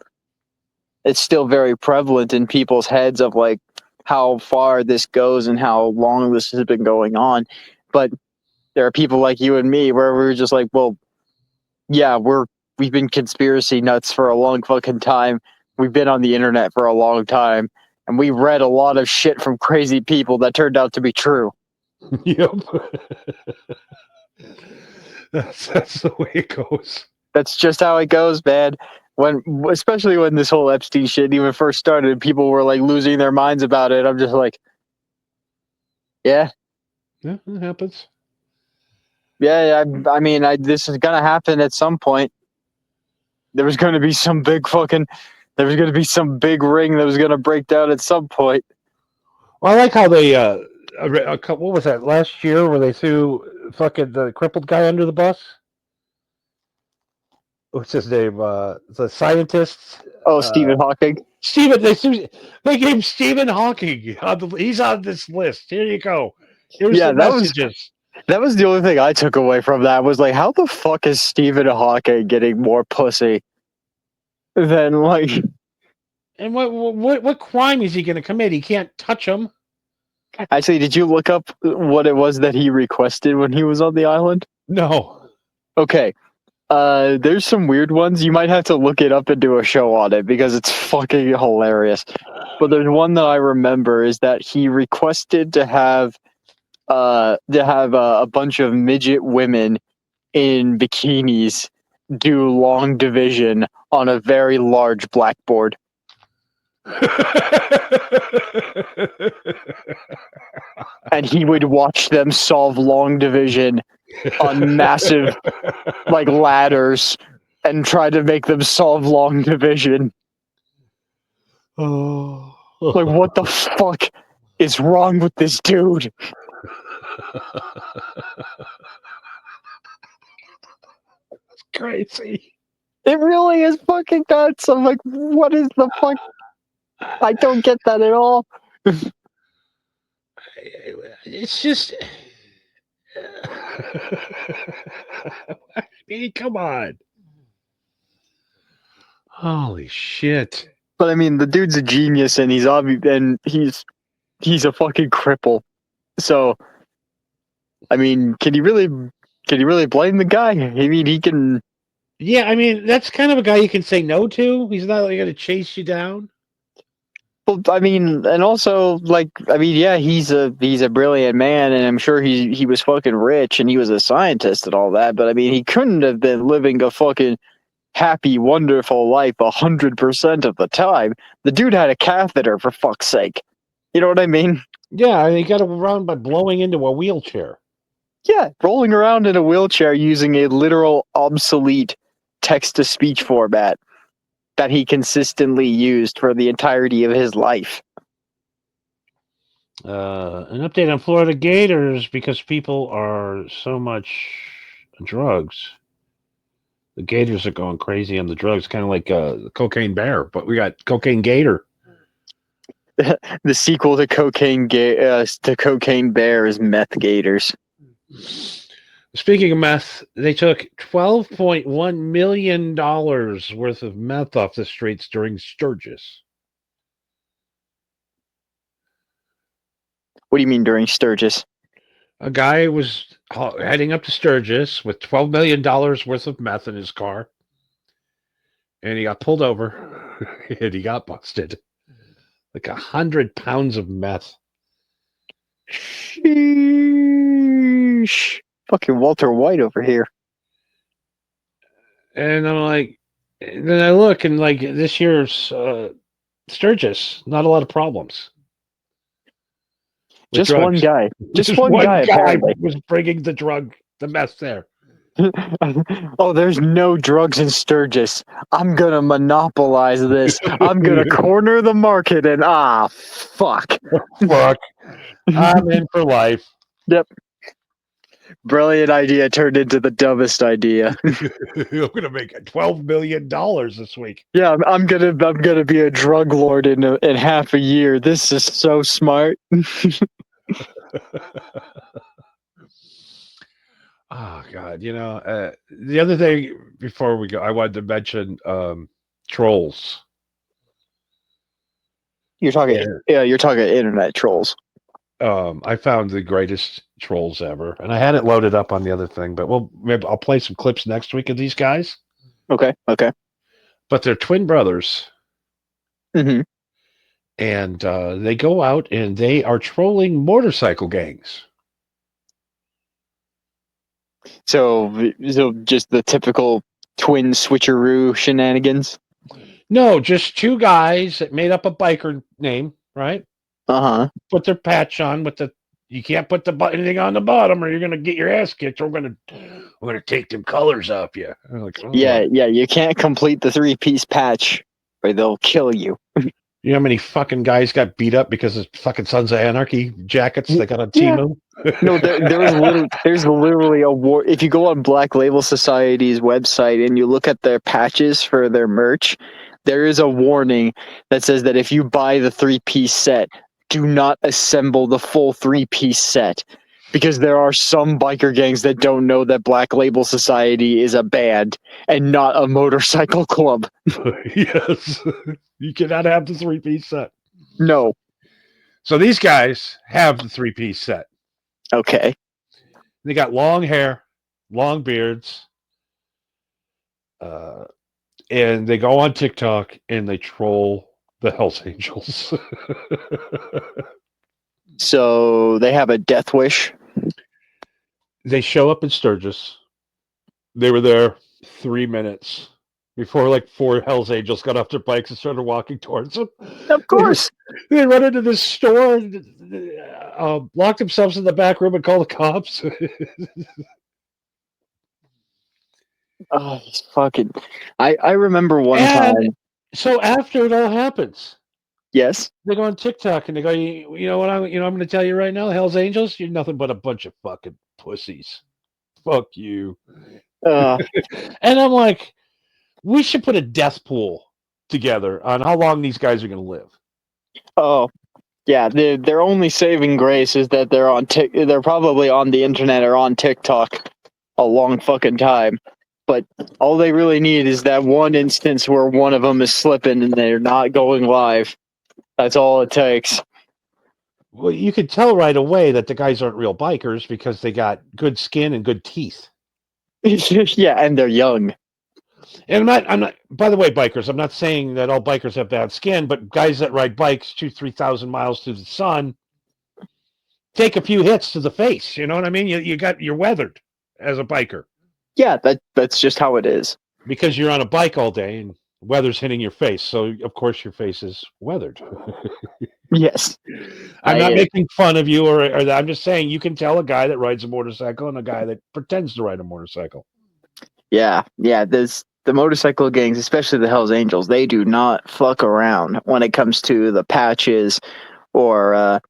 [SPEAKER 2] it's still very prevalent in people's heads of like how far this goes and how long this has been going on. But there are people like you and me where we're just like, well, yeah, we've been conspiracy nuts for a long fucking time. We've been on the internet for a long time, and we read a lot of shit from crazy people that turned out to be true.
[SPEAKER 1] Yep. That's the way it goes.
[SPEAKER 2] That's just how it goes, man. When, especially when this whole Epstein shit even first started, people were like losing their minds about it. I'm just like, yeah,
[SPEAKER 1] Yeah, it happens.
[SPEAKER 2] yeah. I mean, this is gonna happen at some point. There was gonna be some big fucking, there was gonna be some big ring that was gonna break down at some point.
[SPEAKER 1] Well, I like how they what was that last year where they threw fucking the crippled guy under the bus? What's his name? The scientist.
[SPEAKER 2] Oh, Stephen Hawking.
[SPEAKER 1] Stephen. They gave Stephen Hawking. He's on this list. Here you go. Here's
[SPEAKER 2] Yeah,
[SPEAKER 1] the messages.
[SPEAKER 2] that was the only thing I took away from that was like, how the fuck is Stephen Hawking getting more pussy than like?
[SPEAKER 1] And what crime is he going to commit? He can't touch him.
[SPEAKER 2] Actually, did you look up what it was that he requested when he was on the island?
[SPEAKER 1] No.
[SPEAKER 2] Okay. There's some weird ones. You might have to look it up and do a show on it because it's fucking hilarious. But there's one that I remember is that he requested to have a bunch of midget women in bikinis do long division on a very large blackboard. And he would watch them solve long division on massive like ladders and try to make them solve long division.
[SPEAKER 1] Oh.
[SPEAKER 2] Like, what the fuck is wrong with this dude?
[SPEAKER 1] That's crazy.
[SPEAKER 2] It really is fucking nuts. I'm like, what is the fuck? I don't get that at all.
[SPEAKER 1] It's just. I mean, come on. Holy shit.
[SPEAKER 2] But I mean, the dude's a genius, and he's obvious, and he's a fucking cripple. So, I mean, can you really blame the guy? I mean, he can.
[SPEAKER 1] Yeah, I mean, that's kind of a guy you can say no to. He's not like going to chase you down.
[SPEAKER 2] Well, I mean, and also, like, I mean, yeah, he's a brilliant man, and I'm sure he was fucking rich, and he was a scientist and all that. But I mean, he couldn't have been living a fucking happy, wonderful life 100% of the time. The dude had a catheter, for fuck's sake. You know what I mean?
[SPEAKER 1] Yeah, and he got around by blowing into a wheelchair.
[SPEAKER 2] Yeah, rolling around in a wheelchair using a literal obsolete text-to-speech format that he consistently used for the entirety of his life.
[SPEAKER 1] An update on Florida Gators because people are so much drugs. The Gators are going crazy on the drugs, kind of like the Cocaine Bear, but we got Cocaine Gator.
[SPEAKER 2] The sequel to Cocaine Bear is Meth Gators.
[SPEAKER 1] Speaking of meth, they took $12.1 million worth of meth off the streets during Sturgis.
[SPEAKER 2] What do you mean during Sturgis?
[SPEAKER 1] A guy was heading up to Sturgis with $12 million worth of meth in his car, and he got pulled over, and he got busted. Like 100 pounds of meth.
[SPEAKER 2] Sheesh. Fucking Walter White over here.
[SPEAKER 1] And I'm like, and then I look, and like this year's Sturgis, not a lot of problems.
[SPEAKER 2] Just one guy. Just one guy apparently
[SPEAKER 1] was bringing the drug. the mess there.
[SPEAKER 2] Oh, there's no drugs in Sturgis. I'm gonna monopolize this. I'm gonna corner the market and fuck.
[SPEAKER 1] Fuck. I'm in for life.
[SPEAKER 2] Yep. Brilliant idea turned into the dumbest idea.
[SPEAKER 1] I'm gonna make $12 million this week.
[SPEAKER 2] Yeah, I'm gonna be a drug lord in half a year. This is so smart.
[SPEAKER 1] Oh God, the other thing before we go, I wanted to mention trolls.
[SPEAKER 2] You're talking internet trolls.
[SPEAKER 1] I found the greatest trolls ever, and I had it loaded up on the other thing, but maybe I'll play some clips next week of these guys.
[SPEAKER 2] Okay.
[SPEAKER 1] But they're twin brothers,
[SPEAKER 2] Mm-hmm.
[SPEAKER 1] and they go out and they are trolling motorcycle gangs.
[SPEAKER 2] So just the typical twin switcheroo shenanigans.
[SPEAKER 1] No, just two guys that made up a biker name, right? Put their patch on with you can't put anything on the bottom or you're gonna get your ass kicked. We're gonna take them colors off you. Like, oh.
[SPEAKER 2] Yeah, you can't complete the 3-piece patch or they'll kill you.
[SPEAKER 1] You know how many fucking guys got beat up because of fucking Sons of Anarchy jackets they got on Temu?
[SPEAKER 2] No, there's literally a war. If you go on Black Label Society's website and you look at their patches for their merch, there is a warning that says that if you buy the 3-piece set, do not assemble the full 3-piece set. Because there are some biker gangs that don't know that Black Label Society is a band and not a motorcycle club.
[SPEAKER 1] Yes. You cannot have the 3-piece set.
[SPEAKER 2] No.
[SPEAKER 1] So these guys have the 3-piece set.
[SPEAKER 2] Okay.
[SPEAKER 1] They got long hair, long beards, and they go on TikTok and they troll the Hells Angels.
[SPEAKER 2] So they have a death wish.
[SPEAKER 1] They show up in Sturgis. They were there 3 minutes before like 4 Hells Angels got off their bikes and started walking towards them.
[SPEAKER 2] Of course.
[SPEAKER 1] They run into this store and lock themselves in the back room and call the cops.
[SPEAKER 2] Oh, he's fucking. I remember one time.
[SPEAKER 1] So after it all happens,
[SPEAKER 2] Yes.
[SPEAKER 1] they go on TikTok and they go, you know what? I'm going to tell you right now, the Hells Angels, you're nothing but a bunch of fucking pussies. Fuck you. And I'm like, we should put a death pool together on how long these guys are going to live.
[SPEAKER 2] Oh, yeah. Their only saving grace is that they're probably on the internet or on TikTok a long fucking time. But all they really need is that one instance where one of them is slipping and they're not going live. That's all it takes.
[SPEAKER 1] Well, you could tell right away that the guys aren't real bikers because they got good skin and good teeth.
[SPEAKER 2] Yeah, and they're young.
[SPEAKER 1] And I'm not, by the way, bikers, I'm not saying that all bikers have bad skin, but guys that ride bikes 3,000 miles through the sun take a few hits to the face. You know what I mean? You're weathered as a biker.
[SPEAKER 2] Yeah, that's just how it is.
[SPEAKER 1] Because you're on a bike all day and weather's hitting your face. So, of course, your face is weathered.
[SPEAKER 2] Yes.
[SPEAKER 1] I'm not making fun of you or I'm just saying you can tell a guy that rides a motorcycle and a guy that pretends to ride a motorcycle.
[SPEAKER 2] Yeah. There's the motorcycle gangs, especially the Hells Angels. They do not fuck around when it comes to the patches or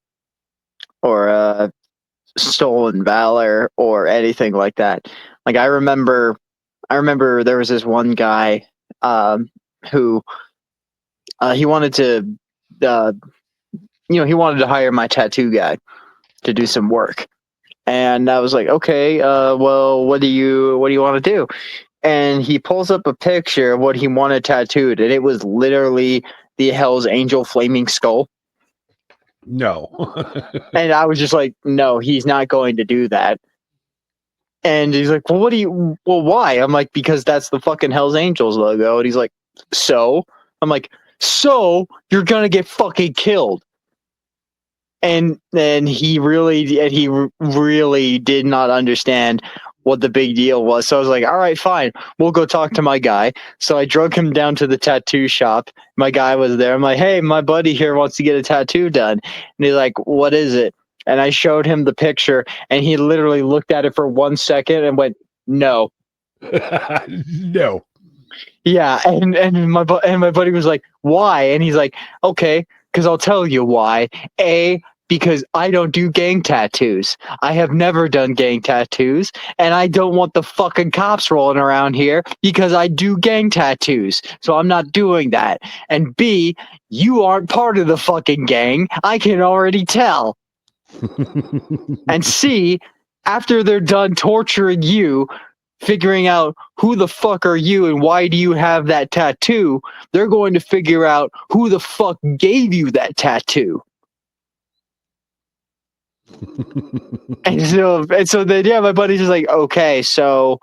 [SPEAKER 2] stolen valor or anything like that. Like I remember there was this one guy who he wanted to he wanted to hire my tattoo guy to do some work. And I was like, okay, well, what do you want to do? And he pulls up a picture of what he wanted tattooed, and it was literally the Hell's Angel flaming skull.
[SPEAKER 1] No.
[SPEAKER 2] And I was just like, no, he's not going to do that. And he's like, well, why? I'm like, because that's the fucking Hell's Angels logo. And he's like, so? I'm like, so you're going to get fucking killed. And then he really did not understand what the big deal was. So I was like, all right, fine. We'll go talk to my guy. So I drug him down to the tattoo shop. My guy was there. I'm like, hey, my buddy here wants to get a tattoo done. And he's like, what is it? And I showed him the picture, and he literally looked at it for 1 second and went, "No."
[SPEAKER 1] No.
[SPEAKER 2] Yeah, and my buddy was like, "Why?" And he's like, "Okay, because I'll tell you why. A, because I don't do gang tattoos. I have never done gang tattoos, and I don't want the fucking cops rolling around here because I do gang tattoos. So I'm not doing that. And B, you aren't part of the fucking gang. I can already tell. And C, after they're done torturing you, figuring out who the fuck are you and why do you have that tattoo, they're going to figure out who the fuck gave you that tattoo." And so then yeah, my buddy's just like, "Okay, so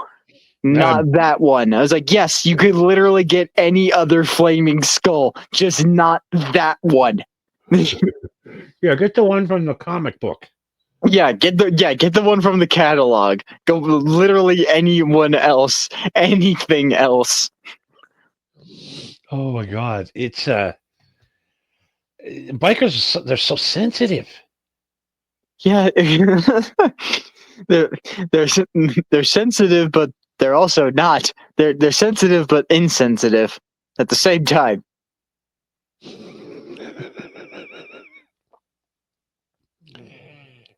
[SPEAKER 2] not that one." I was like, "Yes, you could literally get any other flaming skull, just not that one."
[SPEAKER 1] Yeah, get the one from the comic book.
[SPEAKER 2] Yeah, get the one from the catalog. Go literally anyone else, anything else.
[SPEAKER 1] Oh my god, it's bikers. They're so sensitive.
[SPEAKER 2] Yeah, they're they're sensitive, but they're also not. They're sensitive but insensitive at the same time.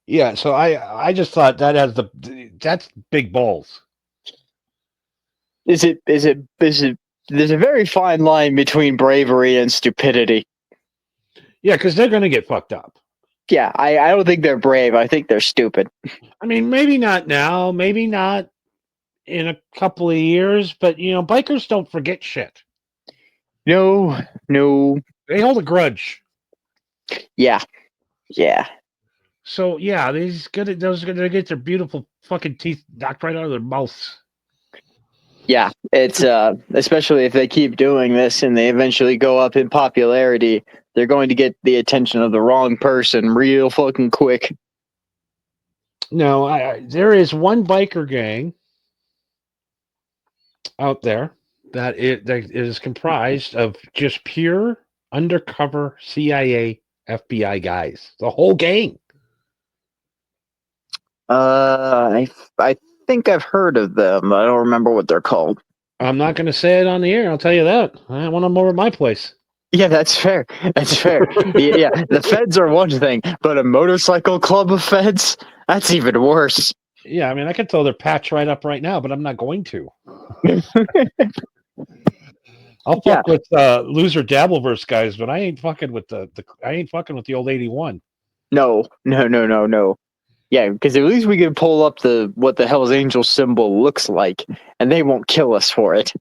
[SPEAKER 1] Yeah, so I just thought that's big balls.
[SPEAKER 2] Is it? There's a very fine line between bravery and stupidity.
[SPEAKER 1] Yeah, because they're gonna get fucked up.
[SPEAKER 2] Yeah, I don't think they're brave. I think they're stupid.
[SPEAKER 1] I mean, maybe not now, maybe not in a couple of years, but bikers don't forget shit.
[SPEAKER 2] No.
[SPEAKER 1] They hold a grudge.
[SPEAKER 2] Yeah.
[SPEAKER 1] So yeah, those are gonna get their beautiful fucking teeth knocked right out of their mouths.
[SPEAKER 2] Yeah, it's especially if they keep doing this and they eventually go up in popularity, they're going to get the attention of the wrong person real fucking quick.
[SPEAKER 1] No, there is one biker gang out there that is comprised of just pure undercover CIA, FBI guys. The whole gang.
[SPEAKER 2] I think I've heard of them. I don't remember what they're called.
[SPEAKER 1] I'm not going to say it on the air. I'll tell you that. I want them over at my place.
[SPEAKER 2] Yeah, that's fair. That's fair. Yeah, the feds are one thing, but a motorcycle club of feds? That's even worse.
[SPEAKER 1] Yeah, I mean, I could throw their patch right up right now, but I'm not going to. I'll fuck with loser Dabbleverse guys, but I ain't fucking with the old 81.
[SPEAKER 2] No. Yeah, because at least we can pull up what the Hell's Angel symbol looks like, and they won't kill us for it.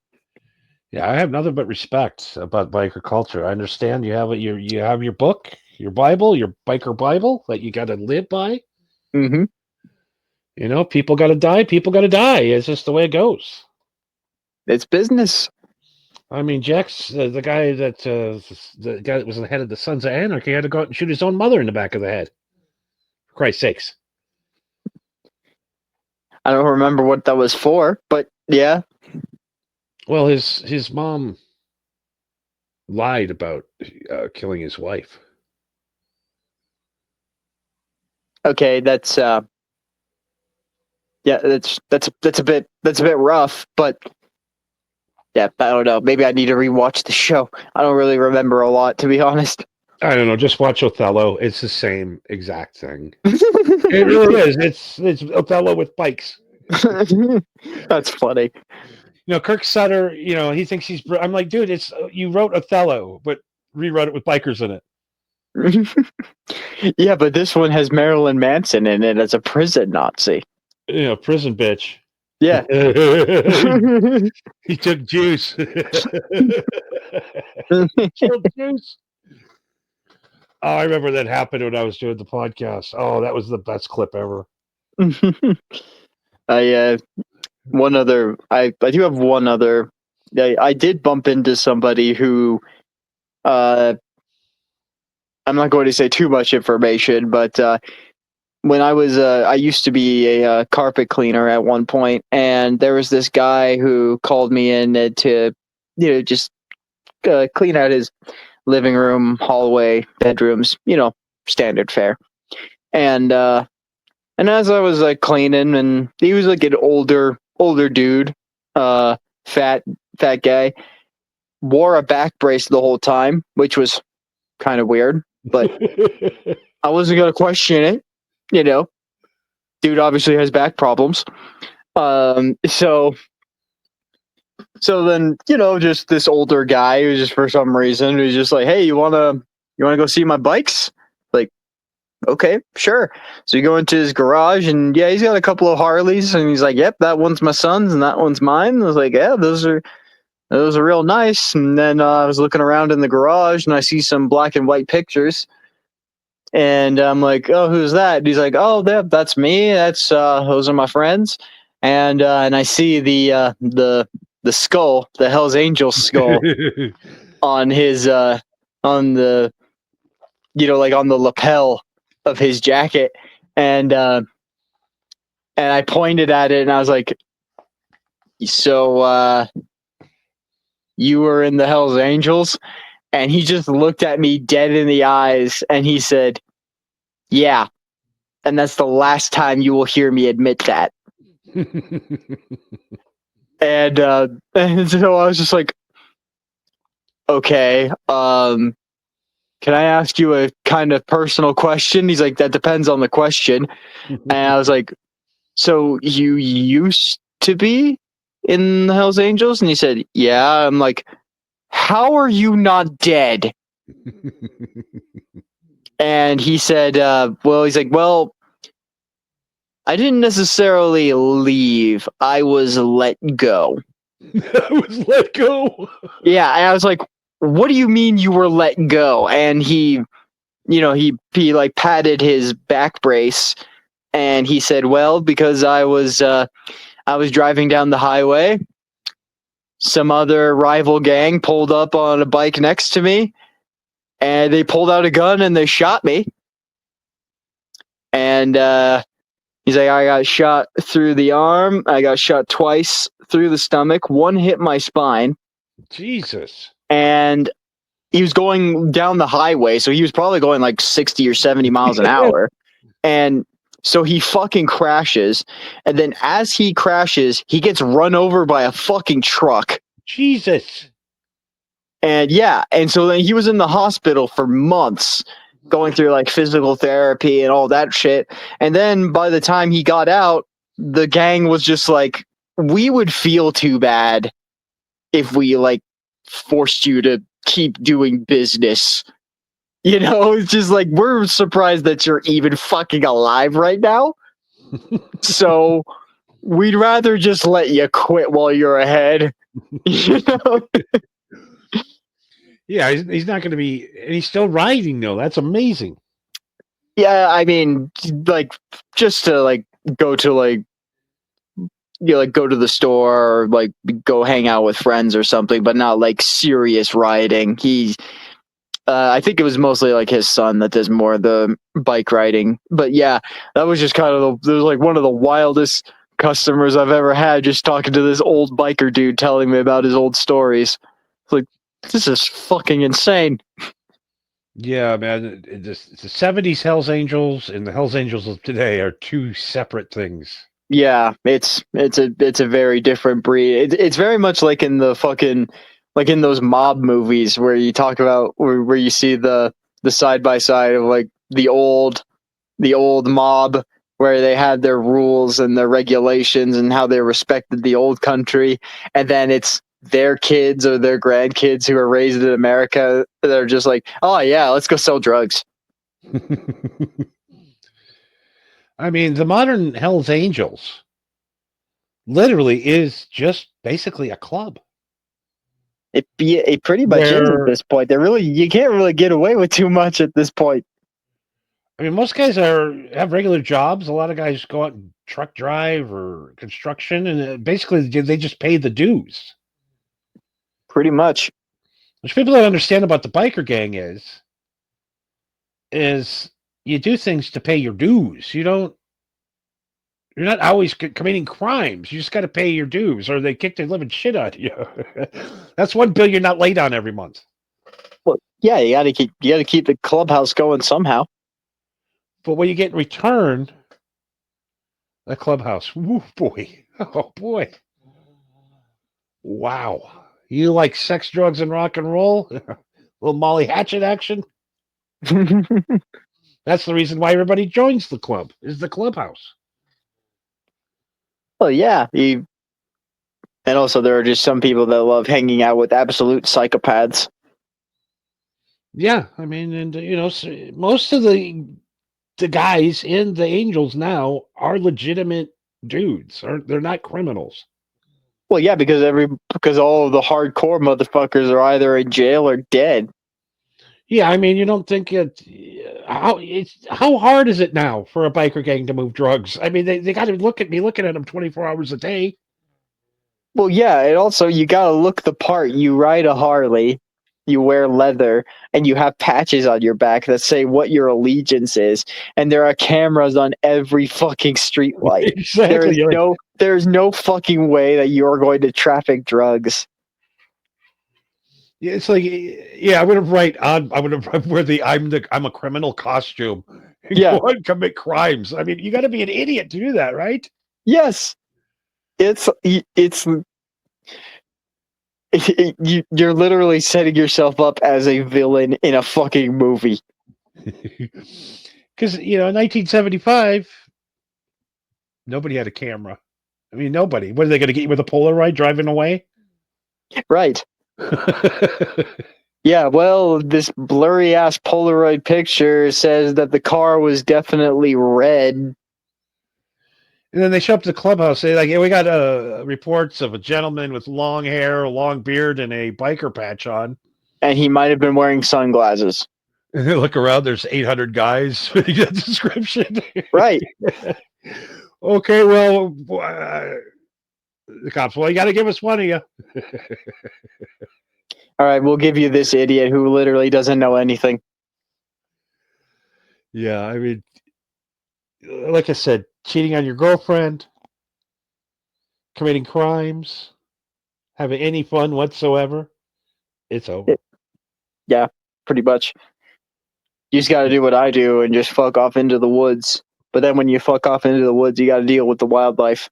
[SPEAKER 1] Yeah, I have nothing but respect about biker culture. I understand you have your book, your Bible, your biker Bible that you got to live by.
[SPEAKER 2] Mm-hmm.
[SPEAKER 1] People got to die. People got to die. It's just the way it goes.
[SPEAKER 2] It's business.
[SPEAKER 1] I mean, Jack's the guy that was the head of the Sons of Anarchy had to go out and shoot his own mother in the back of the head. For Christ's sakes.
[SPEAKER 2] I don't remember what that was for, but yeah.
[SPEAKER 1] Well, his mom lied about killing his wife.
[SPEAKER 2] Okay, that's a bit rough, but yeah, I don't know. Maybe I need to rewatch the show. I don't really remember a lot, to be honest.
[SPEAKER 1] I don't know. Just watch Othello. It's the same exact thing. It really is. It's Othello with bikes.
[SPEAKER 2] That's funny.
[SPEAKER 1] Kirk Sutter. He thinks he's. I'm like, dude, you wrote Othello, but rewrote it with bikers in
[SPEAKER 2] it. Yeah, but this one has Marilyn Manson in it as a prison Nazi.
[SPEAKER 1] Prison bitch.
[SPEAKER 2] Yeah.
[SPEAKER 1] He took juice. Killed juice. Oh, I remember that happened when I was doing the podcast. Oh, that was the best clip ever.
[SPEAKER 2] I do have one other. I did bump into somebody who, I'm not going to say too much information, but when I used to be a carpet cleaner at one point, and there was this guy who called me in to, just clean out his living room, hallway, bedrooms, standard fare. And as I was like cleaning, and he was like an older dude, fat guy, wore a back brace the whole time, which was kind of weird, but I wasn't gonna question it. You know, dude obviously has back problems. So then, just this older guy who just for some reason who's just like, hey, you wanna go see my bikes? Like, okay, sure. So you go into his garage, and yeah, he's got a couple of Harleys, and he's like, yep, that one's my son's and that one's mine. I was like, yeah, those are real nice. And then I was looking around in the garage, and I see some black and white pictures, and I'm like, oh, who's that? And he's like, oh, that's me. That's those are my friends. And I see the skull, the Hell's Angel skull on his on the like on the lapel of his jacket, and I pointed at it, and I was like, so you were in the Hell's Angels? And he just looked at me dead in the eyes, and he said, yeah, and that's the last time you will hear me admit that. And so I was just like, okay, can I ask you a kind of personal question? He's like, that depends on the question. And I was like, so you used to be in the Hells Angels? And he said, yeah. I'm like, how are you not dead? And he said, he's like, well, I didn't necessarily leave. I was let go.
[SPEAKER 1] I was let go.
[SPEAKER 2] Yeah. And I was like, what do you mean you were let go? And he like patted his back brace, and he said, well, because I was driving down the highway, some other rival gang pulled up on a bike next to me, and they pulled out a gun and they shot me. And he's like, I got shot through the arm, I got shot twice through the stomach, one hit my spine.
[SPEAKER 1] Jesus.
[SPEAKER 2] And he was going down the highway, so he was probably going like 60 or 70 miles an hour. And so he fucking crashes. And then as he crashes, he gets run over by a fucking truck.
[SPEAKER 1] Jesus.
[SPEAKER 2] And yeah, and so then he was in the hospital for months, going through like physical therapy and all that shit. And then by the time he got out, the gang was just like, we would feel too bad if we like forced you to keep doing business. It's just like, we're surprised that you're even fucking alive right now. So we'd rather just let you quit while you're ahead.
[SPEAKER 1] Yeah, he's not going to be, and he's still riding though. That's amazing.
[SPEAKER 2] Yeah, I mean, like, just to like go to like, go to the store or like go hang out with friends or something, but not like serious riding. I think it was mostly like his son that does more of the bike riding. But yeah, that was just kind of there was like one of the wildest customers I've ever had, just talking to this old biker dude telling me about his old stories. It's like, this is fucking insane.
[SPEAKER 1] Yeah, man. The 70s Hells Angels and the Hells Angels of today are two separate things.
[SPEAKER 2] Yeah, it's a very different breed. It's very much like in the fucking, like in those mob movies where you talk about where you see the side by side of like the old mob, where they had their rules and their regulations and how they respected the old country, and then it's their kids or their grandkids who are raised in America. They're just like, oh yeah, let's go sell drugs.
[SPEAKER 1] I mean, the modern Hells Angels literally is just basically a club.
[SPEAKER 2] It pretty much is at this point. You can't really get away with too much at this point.
[SPEAKER 1] I mean, most guys have regular jobs. A lot of guys go out and truck drive or construction, and basically they just pay the dues.
[SPEAKER 2] Pretty much.
[SPEAKER 1] Which people don't understand about the biker gang is you do things to pay your dues. You're not always committing crimes. You just got to pay your dues, or they kick the living shit out of you. That's one bill you're not late on every month.
[SPEAKER 2] Well, yeah, you got to keep the clubhouse going somehow.
[SPEAKER 1] But what you get in return, a clubhouse. Woo, boy. Oh, boy. Wow. You like sex, drugs, and rock and roll? Little Molly Hatchet action? That's the reason why everybody joins the club, is the clubhouse.
[SPEAKER 2] Well, yeah. And also, there are just some people that love hanging out with absolute psychopaths.
[SPEAKER 1] Yeah, I mean, and most of the guys in the Angels now are legitimate dudes. They're not criminals.
[SPEAKER 2] Well, yeah, because all of the hardcore motherfuckers are either in jail or dead.
[SPEAKER 1] Yeah, I mean, you don't think how hard is it now for a biker gang to move drugs? I mean, they got to be looking at them 24 hours a day.
[SPEAKER 2] Well, yeah, and also you gotta look the part. You ride a Harley, you wear leather, and you have patches on your back that say what your allegiance is, and there are cameras on every fucking street light.
[SPEAKER 1] Exactly.
[SPEAKER 2] There's no fucking way that you are going to traffic drugs.
[SPEAKER 1] Yeah, it's like, yeah, I would have wear the I'm a criminal costume and
[SPEAKER 2] Yeah.
[SPEAKER 1] go and commit crimes. I mean, you got to be an idiot to do that, right?
[SPEAKER 2] Yes, it's you're literally setting yourself up as a villain in a fucking movie.
[SPEAKER 1] Because in 1975, nobody had a camera. I mean, nobody. What are they going to get you with a Polaroid driving away?
[SPEAKER 2] Right. Yeah, well, this blurry ass Polaroid picture says that the car was definitely red.
[SPEAKER 1] And then they show up to the clubhouse. They like, yeah, we got reports of a gentleman with long hair, a long beard, and a biker patch on.
[SPEAKER 2] And he might have been wearing sunglasses.
[SPEAKER 1] And they look around. There's 800 guys fitting that description.
[SPEAKER 2] Right.
[SPEAKER 1] Okay, well, the cops. Well, you got to give us one of you.
[SPEAKER 2] All right, we'll give you this idiot who literally doesn't know anything.
[SPEAKER 1] Yeah, I mean, like I said, cheating on your girlfriend, committing crimes, having any fun whatsoever, it's over.
[SPEAKER 2] Yeah, pretty much. You just got to do what I do and just fuck off into the woods. But then when you fuck off into the woods, you got to deal with the wildlife.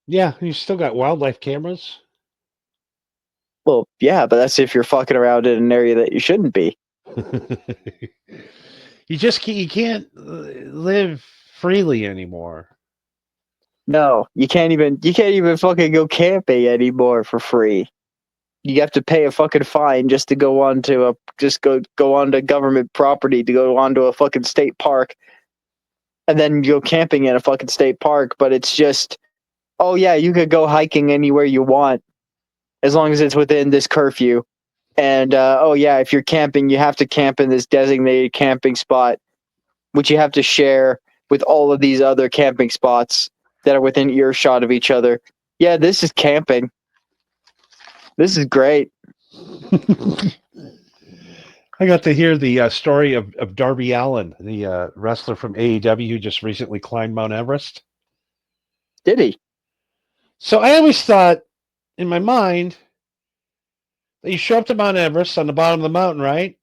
[SPEAKER 1] Yeah, you still got wildlife cameras.
[SPEAKER 2] Well, yeah, but that's if you're fucking around in an area that you shouldn't be.
[SPEAKER 1] You can't live freely anymore.
[SPEAKER 2] No, you can't even fucking go camping anymore for free. You have to pay a fucking fine just to go onto government property, to go onto a fucking state park, and then go camping in a fucking state park. But it's just, oh yeah, you could go hiking anywhere you want as long as it's within this curfew. And oh yeah, if you're camping, you have to camp in this designated camping spot, which you have to share with all of these other camping spots that are within earshot of each other. Yeah, this is camping. This is great.
[SPEAKER 1] I got to hear the story of Darby Allin, the wrestler from AEW who just recently climbed Mount Everest.
[SPEAKER 2] Did he?
[SPEAKER 1] So I always thought in my mind that you show up to Mount Everest on the bottom of the mountain, right?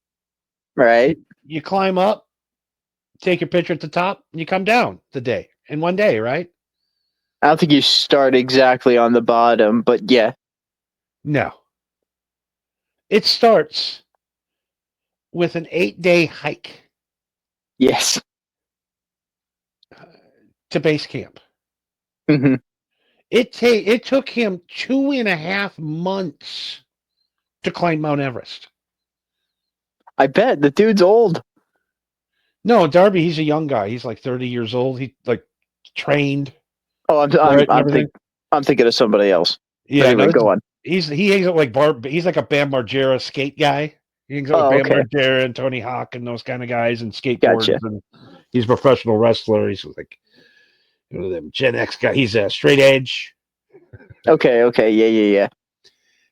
[SPEAKER 2] Right.
[SPEAKER 1] You climb up, take your picture at the top, and you come down in one day, right?
[SPEAKER 2] I don't think you start exactly on the bottom, but yeah.
[SPEAKER 1] No. It starts with an 8-day hike.
[SPEAKER 2] Yes.
[SPEAKER 1] To base camp.
[SPEAKER 2] Mm-hmm.
[SPEAKER 1] It took him 2.5 months to climb Mount Everest.
[SPEAKER 2] I bet the dude's old.
[SPEAKER 1] No, Darby, he's a young guy. He's like 30 years old. He like trained.
[SPEAKER 2] Oh, I'm thinking of somebody else.
[SPEAKER 1] Yeah,
[SPEAKER 2] anyway, go on.
[SPEAKER 1] He hangs out like he's like a Bam Margera skate guy. He hangs out with Bam Margera and Tony Hawk and those kind of guys and skateboards.
[SPEAKER 2] Gotcha.
[SPEAKER 1] And he's a professional wrestler. He's like them Gen X guy. He's a straight edge.
[SPEAKER 2] Okay, yeah.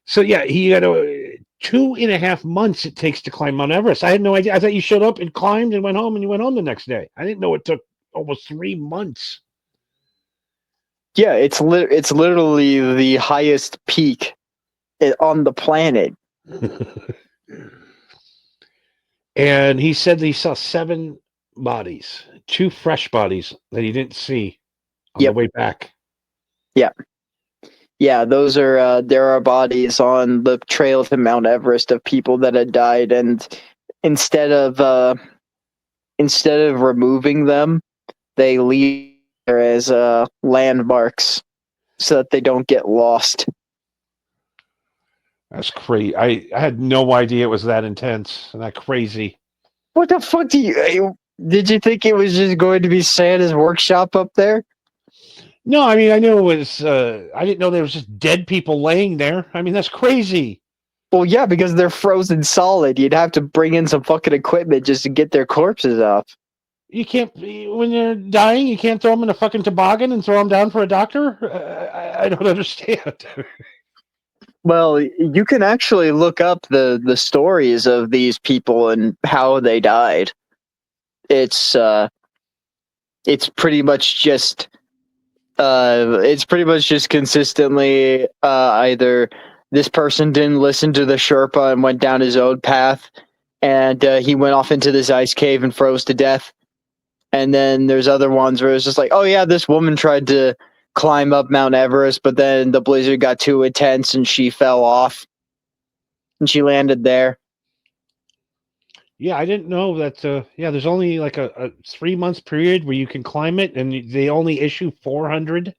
[SPEAKER 1] So yeah, he got 2.5 months it takes to climb Mount Everest. I had no idea. I thought you showed up and climbed and went home, and you went home the next day. I didn't know it took almost 3 months.
[SPEAKER 2] Yeah, it's literally the highest peak on the planet.
[SPEAKER 1] And he said that he saw 7 bodies, 2 fresh bodies that he didn't see on the
[SPEAKER 2] Yep.
[SPEAKER 1] way back.
[SPEAKER 2] Yeah, those are there are bodies on the trail to Mount Everest of people that had died, and instead of removing them, they leave there as landmarks so that they don't get lost.
[SPEAKER 1] That's crazy. I had no idea it was that intense and that crazy.
[SPEAKER 2] What the fuck did you think it was just going to be Santa's workshop up there?
[SPEAKER 1] No, I mean I knew it was. I didn't know there was just dead people laying there. I mean that's crazy.
[SPEAKER 2] Well, yeah, because they're frozen solid. You'd have to bring in some fucking equipment just to get their corpses off.
[SPEAKER 1] You can't when they're dying. You can't throw them in a fucking toboggan and throw them down for a doctor. I don't understand.
[SPEAKER 2] Well, you can actually look up the stories of these people and how they died. It's pretty much just consistently either this person didn't listen to the Sherpa and went down his own path, and he went off into this ice cave and froze to death. And then there's other ones where it's just like, oh yeah, this woman tried to climb up Mount Everest, but then the blizzard got too intense and she fell off, and she landed there.
[SPEAKER 1] Yeah, I didn't know that. Yeah, there's only like a 3 month period where you can climb it, and they only issue 400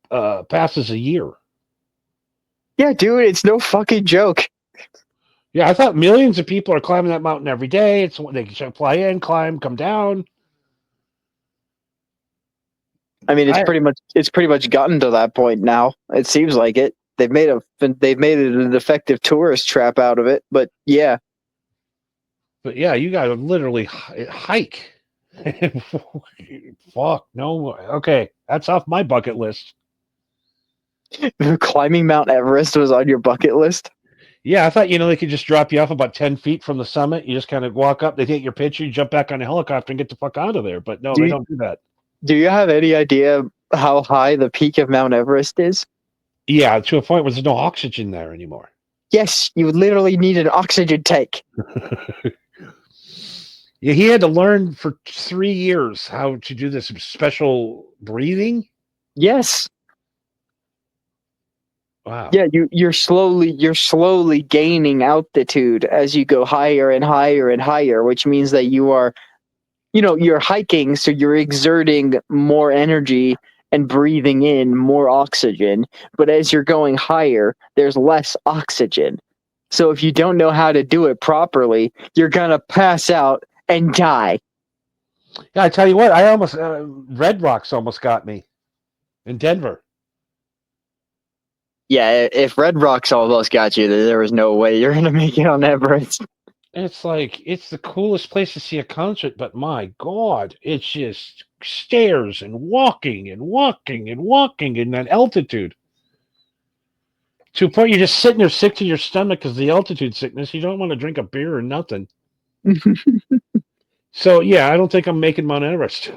[SPEAKER 1] passes a year.
[SPEAKER 2] Yeah, dude, it's no fucking joke.
[SPEAKER 1] Yeah, I thought millions of people are climbing that mountain every day. It's they can fly in, climb, come down.
[SPEAKER 2] I mean, it's pretty much gotten to that point now. It seems like it. They've made it an effective tourist trap out of it. But yeah,
[SPEAKER 1] But yeah, you got to literally hike. Fuck no. Okay, that's off my bucket list.
[SPEAKER 2] climbing Mount Everest was on your bucket list.
[SPEAKER 1] Yeah, I thought they could just drop you off about 10 feet from the summit. You just kind of walk up, they take your picture, you jump back on a helicopter and get the fuck out of there. But no, they don't do that.
[SPEAKER 2] Do you have any idea how high the peak of Mount Everest is?
[SPEAKER 1] Yeah, to a point where there's no oxygen there anymore.
[SPEAKER 2] Yes, you would literally need an oxygen tank.
[SPEAKER 1] Yeah, he had to learn for 3 years how to do this special breathing.
[SPEAKER 2] Yes.
[SPEAKER 1] Wow.
[SPEAKER 2] Yeah, you're slowly gaining altitude as you go higher and higher and higher, which means that you're hiking, so you're exerting more energy and breathing in more oxygen. But as you're going higher, there's less oxygen. So if you don't know how to do it properly, you're gonna pass out and die.
[SPEAKER 1] Yeah, I tell you what, I almost Red Rocks almost got me in Denver.
[SPEAKER 2] Yeah, if Red Rocks almost got you, there was no way you're gonna make it on Everest.
[SPEAKER 1] It's like it's the coolest place to see a concert, but my God, it's just stairs and walking and walking and walking in that altitude. To a point you're just sitting there sick to your stomach because the altitude sickness. You don't want to drink a beer or nothing. So yeah, I don't think I'm making Mount Everest.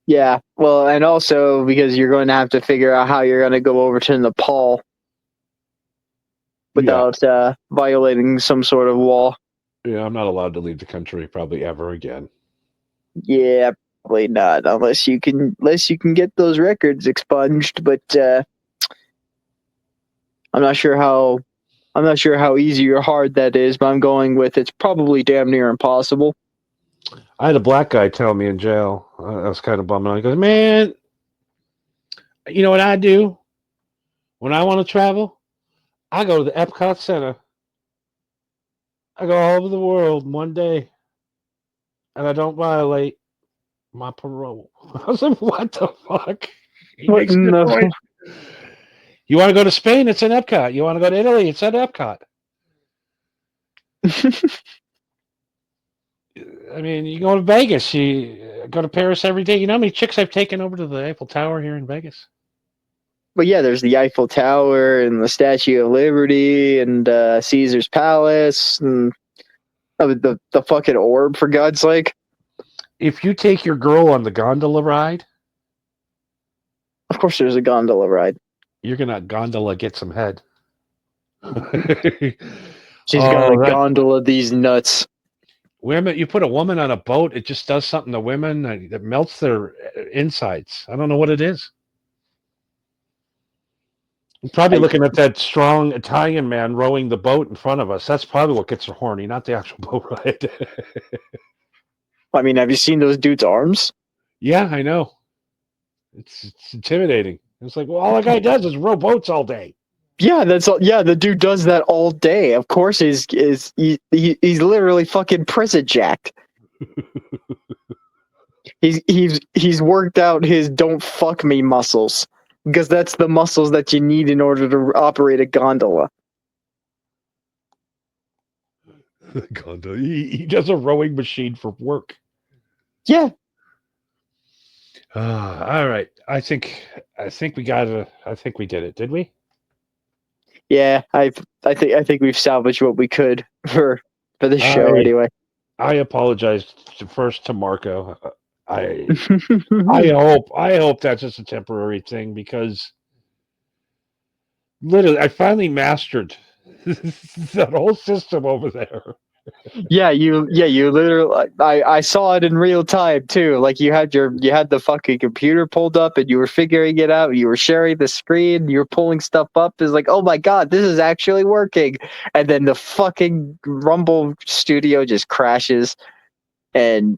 [SPEAKER 2] Yeah, well, and also because you're going to have to figure out how you're going to go over to Nepal without violating some sort of law.
[SPEAKER 1] Yeah, I'm not allowed to leave the country probably ever again.
[SPEAKER 2] Yeah, probably not unless you can get those records expunged. But I'm not sure how easy or hard that is. But I'm going with it's probably damn near impossible.
[SPEAKER 1] I had a black guy tell me in jail. I was kind of bummed out. He goes, "Man, you know what I do when I want to travel? I go to the Epcot Center. I go all over the world in one day, and I don't violate my parole." I was like, "What the fuck?" He makes a good point. You want to go to Spain? It's in Epcot. You want to go to Italy? It's at Epcot. I mean, you go to Vegas. You go to Paris every day. You know how many chicks I've taken over to the Eiffel Tower here in Vegas?
[SPEAKER 2] But yeah, there's the Eiffel Tower and the Statue of Liberty and Caesar's Palace and the fucking orb, for God's sake.
[SPEAKER 1] If you take your girl on the gondola ride,
[SPEAKER 2] of course there's a gondola ride.
[SPEAKER 1] You're gonna gondola get some head.
[SPEAKER 2] She's gonna gondola these nuts.
[SPEAKER 1] women, you put a woman on a boat, it just does something to women. It melts their insides. I don't know what it is. I'm probably
[SPEAKER 2] I,
[SPEAKER 1] looking at that strong Italian man rowing the boat in front of us. That's probably what gets her horny, not the actual boat ride.
[SPEAKER 2] I mean, have you seen those dudes' arms?
[SPEAKER 1] Yeah, I know. It's intimidating. It's like, well, all a guy does is row boats all day.
[SPEAKER 2] Yeah, that's all. Yeah, the dude does that all day. Of course, he's literally fucking prison jacked. He's worked out his "don't fuck me" muscles because that's the muscles that you need in order to operate a gondola.
[SPEAKER 1] Gondola. He does a rowing machine for work.
[SPEAKER 2] Yeah,
[SPEAKER 1] All right. I think we got it. I think we did it. Did we?
[SPEAKER 2] yeah. I think we've salvaged what we could for this show anyway.
[SPEAKER 1] I apologize first to Marco. I I hope that's just a temporary thing because literally I finally mastered that whole system over there.
[SPEAKER 2] you literally. I saw it in real time too. Like you had the fucking computer pulled up and you were figuring it out. You were sharing the screen. You were pulling stuff up. It's like, oh my god, this is actually working. And then the fucking Rumble studio just crashes, and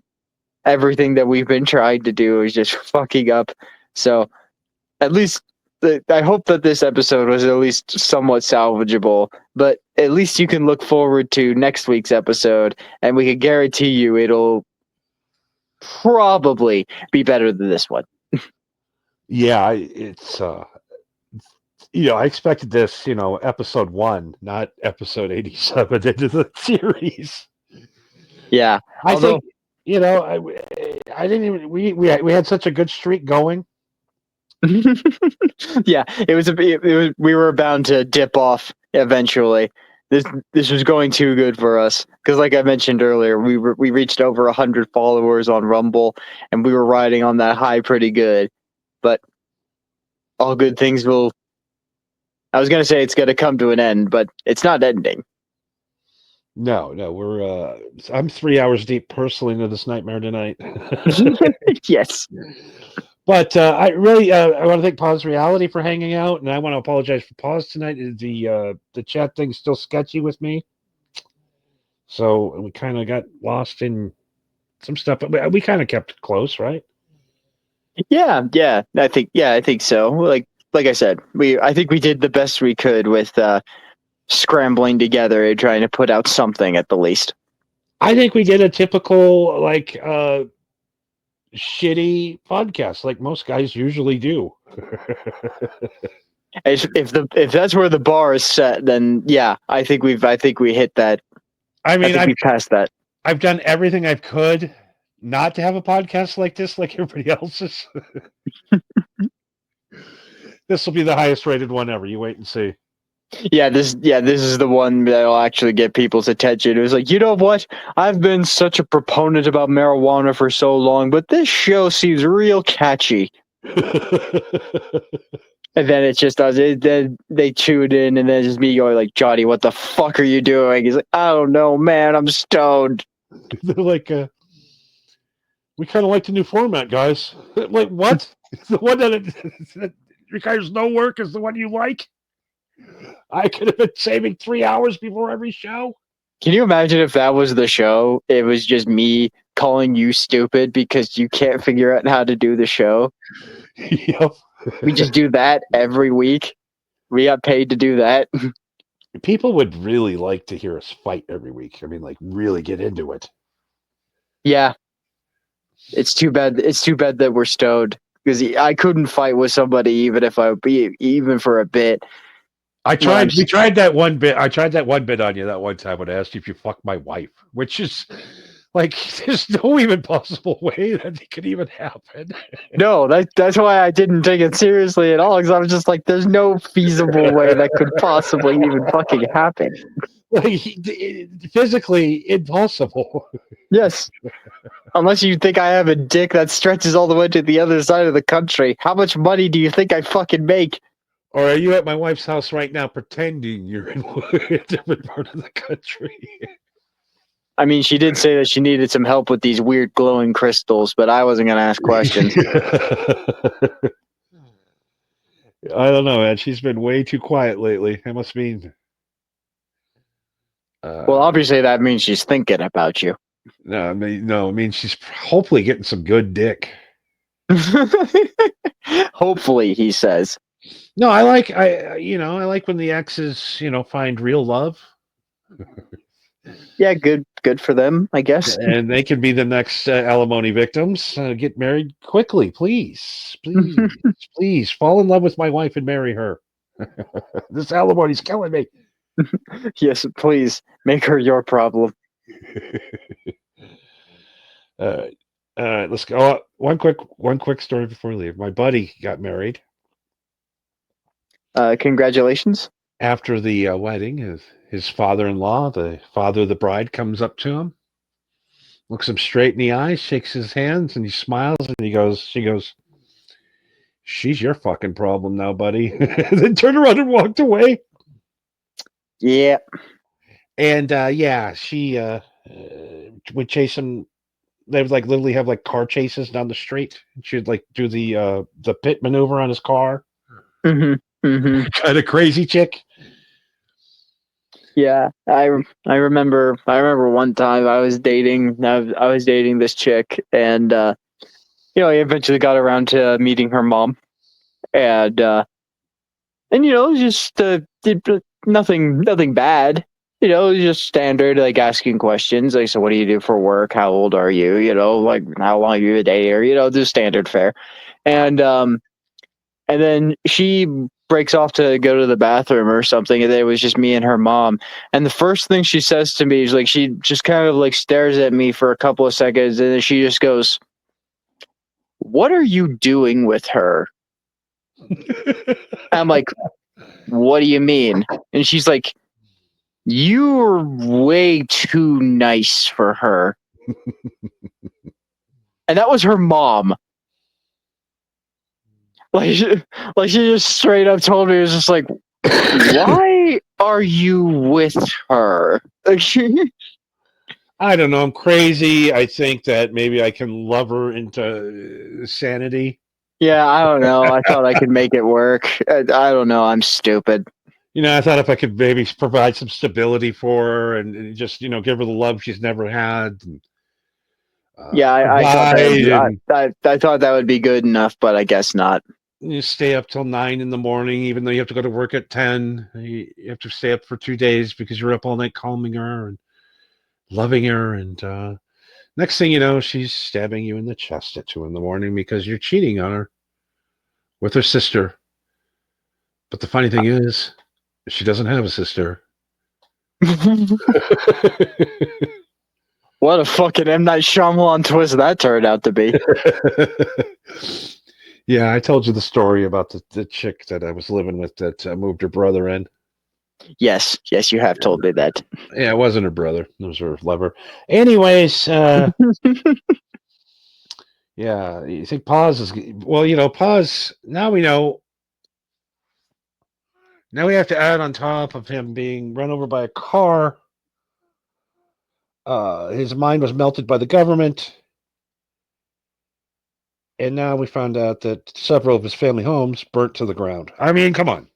[SPEAKER 2] everything that we've been trying to do is just fucking up. So at least I hope that this episode was at least somewhat salvageable, but at least you can look forward to next week's episode, and we can guarantee you it'll probably be better than this one.
[SPEAKER 1] Yeah, it's I expected this, episode 1, not episode 87 into the series.
[SPEAKER 2] Yeah,
[SPEAKER 1] I think I didn't even we had such a good streak going.
[SPEAKER 2] yeah, it was we were bound to dip off eventually. This was going too good for us because, like I mentioned earlier, we reached over 100 followers on Rumble, and we were riding on that high pretty good. But all good things will. I was gonna say it's gonna come to an end, but it's not ending.
[SPEAKER 1] No, we're I'm 3 hours deep personally into this nightmare tonight.
[SPEAKER 2] Yes.
[SPEAKER 1] But I really I want to thank Pause Reality for hanging out, and I want to apologize for Pause tonight. The chat thing's still sketchy with me, so we kind of got lost in some stuff, but we kind of kept it close, right?
[SPEAKER 2] Yeah. I think so. Like I said, I think we did the best we could with scrambling together and trying to put out something at the least.
[SPEAKER 1] I think we did a typical shitty podcast like most guys usually do.
[SPEAKER 2] If that's where the bar is set, then yeah, I think we hit that.
[SPEAKER 1] I mean,
[SPEAKER 2] we passed that.
[SPEAKER 1] I've done everything I could not to have a podcast like this, like everybody else's. This will be the highest rated one ever. You wait and see.
[SPEAKER 2] Yeah, this is the one that'll actually get people's attention. It was like, you know what? I've been such a proponent about marijuana for so long, but this show seems real catchy. And then it just does it. Then they tuned in, and then just me going like, Johnny, what the fuck are you doing? He's like, I don't know, man. I'm stoned.
[SPEAKER 1] They're like, we kind of like the new format, guys. Like, what? The one that requires no work is the one you like? I could have been saving 3 hours before every show.
[SPEAKER 2] Can you imagine if that was the show? It was just me calling you stupid because you can't figure out how to do the show.
[SPEAKER 1] Yep.
[SPEAKER 2] We just do that every week. We got paid to do that.
[SPEAKER 1] People would really like to hear us fight every week. I mean, like, really get into it.
[SPEAKER 2] Yeah. It's too bad. It's too bad that we're stoned because I couldn't fight with somebody even for a bit.
[SPEAKER 1] We tried that one bit. I tried that one bit on you that one time when I asked you if you fucked my wife, which is like, there's no even possible way that it could even happen.
[SPEAKER 2] No, that's why I didn't take it seriously at all, because I was just like, there's no feasible way that could possibly even fucking happen.
[SPEAKER 1] Like, physically impossible.
[SPEAKER 2] Yes. Unless you think I have a dick that stretches all the way to the other side of the country. How much money do you think I fucking make?
[SPEAKER 1] Or are you at my wife's house right now pretending you're in a different part of the country?
[SPEAKER 2] I mean, she did say that she needed some help with these weird glowing crystals, but I wasn't going to ask questions.
[SPEAKER 1] I don't know, man. She's been way too quiet lately. It must mean.
[SPEAKER 2] Well, obviously that means she's thinking about you.
[SPEAKER 1] No, I mean she's hopefully getting some good dick.
[SPEAKER 2] Hopefully, he says.
[SPEAKER 1] No, I like when the exes find real love.
[SPEAKER 2] Yeah, good for them, I guess.
[SPEAKER 1] And they can be the next alimony victims. Get married quickly, please, please, please. Fall in love with my wife and marry her. This alimony's killing me.
[SPEAKER 2] Yes, please make her your problem.
[SPEAKER 1] All right, let's go. Oh, one quick story before we leave. My buddy got married.
[SPEAKER 2] Congratulations.
[SPEAKER 1] After the wedding, his father-in-law, the father of the bride, comes up to him, looks him straight in the eyes, shakes his hands, and he smiles, and she goes, "She's your fucking problem now, buddy." And then turned around and walked away.
[SPEAKER 2] Yeah.
[SPEAKER 1] And she would chase him. They would literally have car chases down the street. She'd do the pit maneuver on his car.
[SPEAKER 2] Mm-hmm. Mm-hmm.
[SPEAKER 1] Kind of crazy chick.
[SPEAKER 2] Yeah, I remember one time I was dating this chick, and I eventually got around to meeting her mom, and just nothing bad. Just standard, asking questions, so what do you do for work? How old are you? How long you a day, or just standard fare. And then she breaks off to go to the bathroom or something, and it was just me and her mom. And the first thing she says to me is she just kind of stares at me for a couple of seconds, and then she just goes, "What are you doing with her?" I'm like, "What do you mean?" And she's like, "You're way too nice for her." And that was her mom. She just straight up told me, it was just like, why are you with her?
[SPEAKER 1] I don't know. I'm crazy. I think that maybe I can love her into sanity.
[SPEAKER 2] Yeah, I don't know. I thought I could make it work. I don't know. I'm stupid.
[SPEAKER 1] I thought if I could maybe provide some stability for her and just, give her the love she's never had. And,
[SPEAKER 2] yeah, I thought that would be good enough, but I guess not.
[SPEAKER 1] You stay up till 9 in the morning, even though you have to go to work at 10. You have to stay up for 2 days because you're up all night calming her and loving her. And next thing you know, she's stabbing you in the chest at 2 in the morning because you're cheating on her with her sister. But the funny thing is, she doesn't have a sister.
[SPEAKER 2] What a fucking M. Night Shyamalan twist that turned out to be.
[SPEAKER 1] Yeah, I told you the story about the chick that I was living with that moved her brother in.
[SPEAKER 2] Yes, you have told me that.
[SPEAKER 1] Yeah, it wasn't her brother. It was her lover. Anyways, yeah, you think Paz is... Well, Paz, now we know. Now we have to add on top of him being run over by a car. His mind was melted by the government. And now we found out that several of his family homes burnt to the ground. I mean, come on.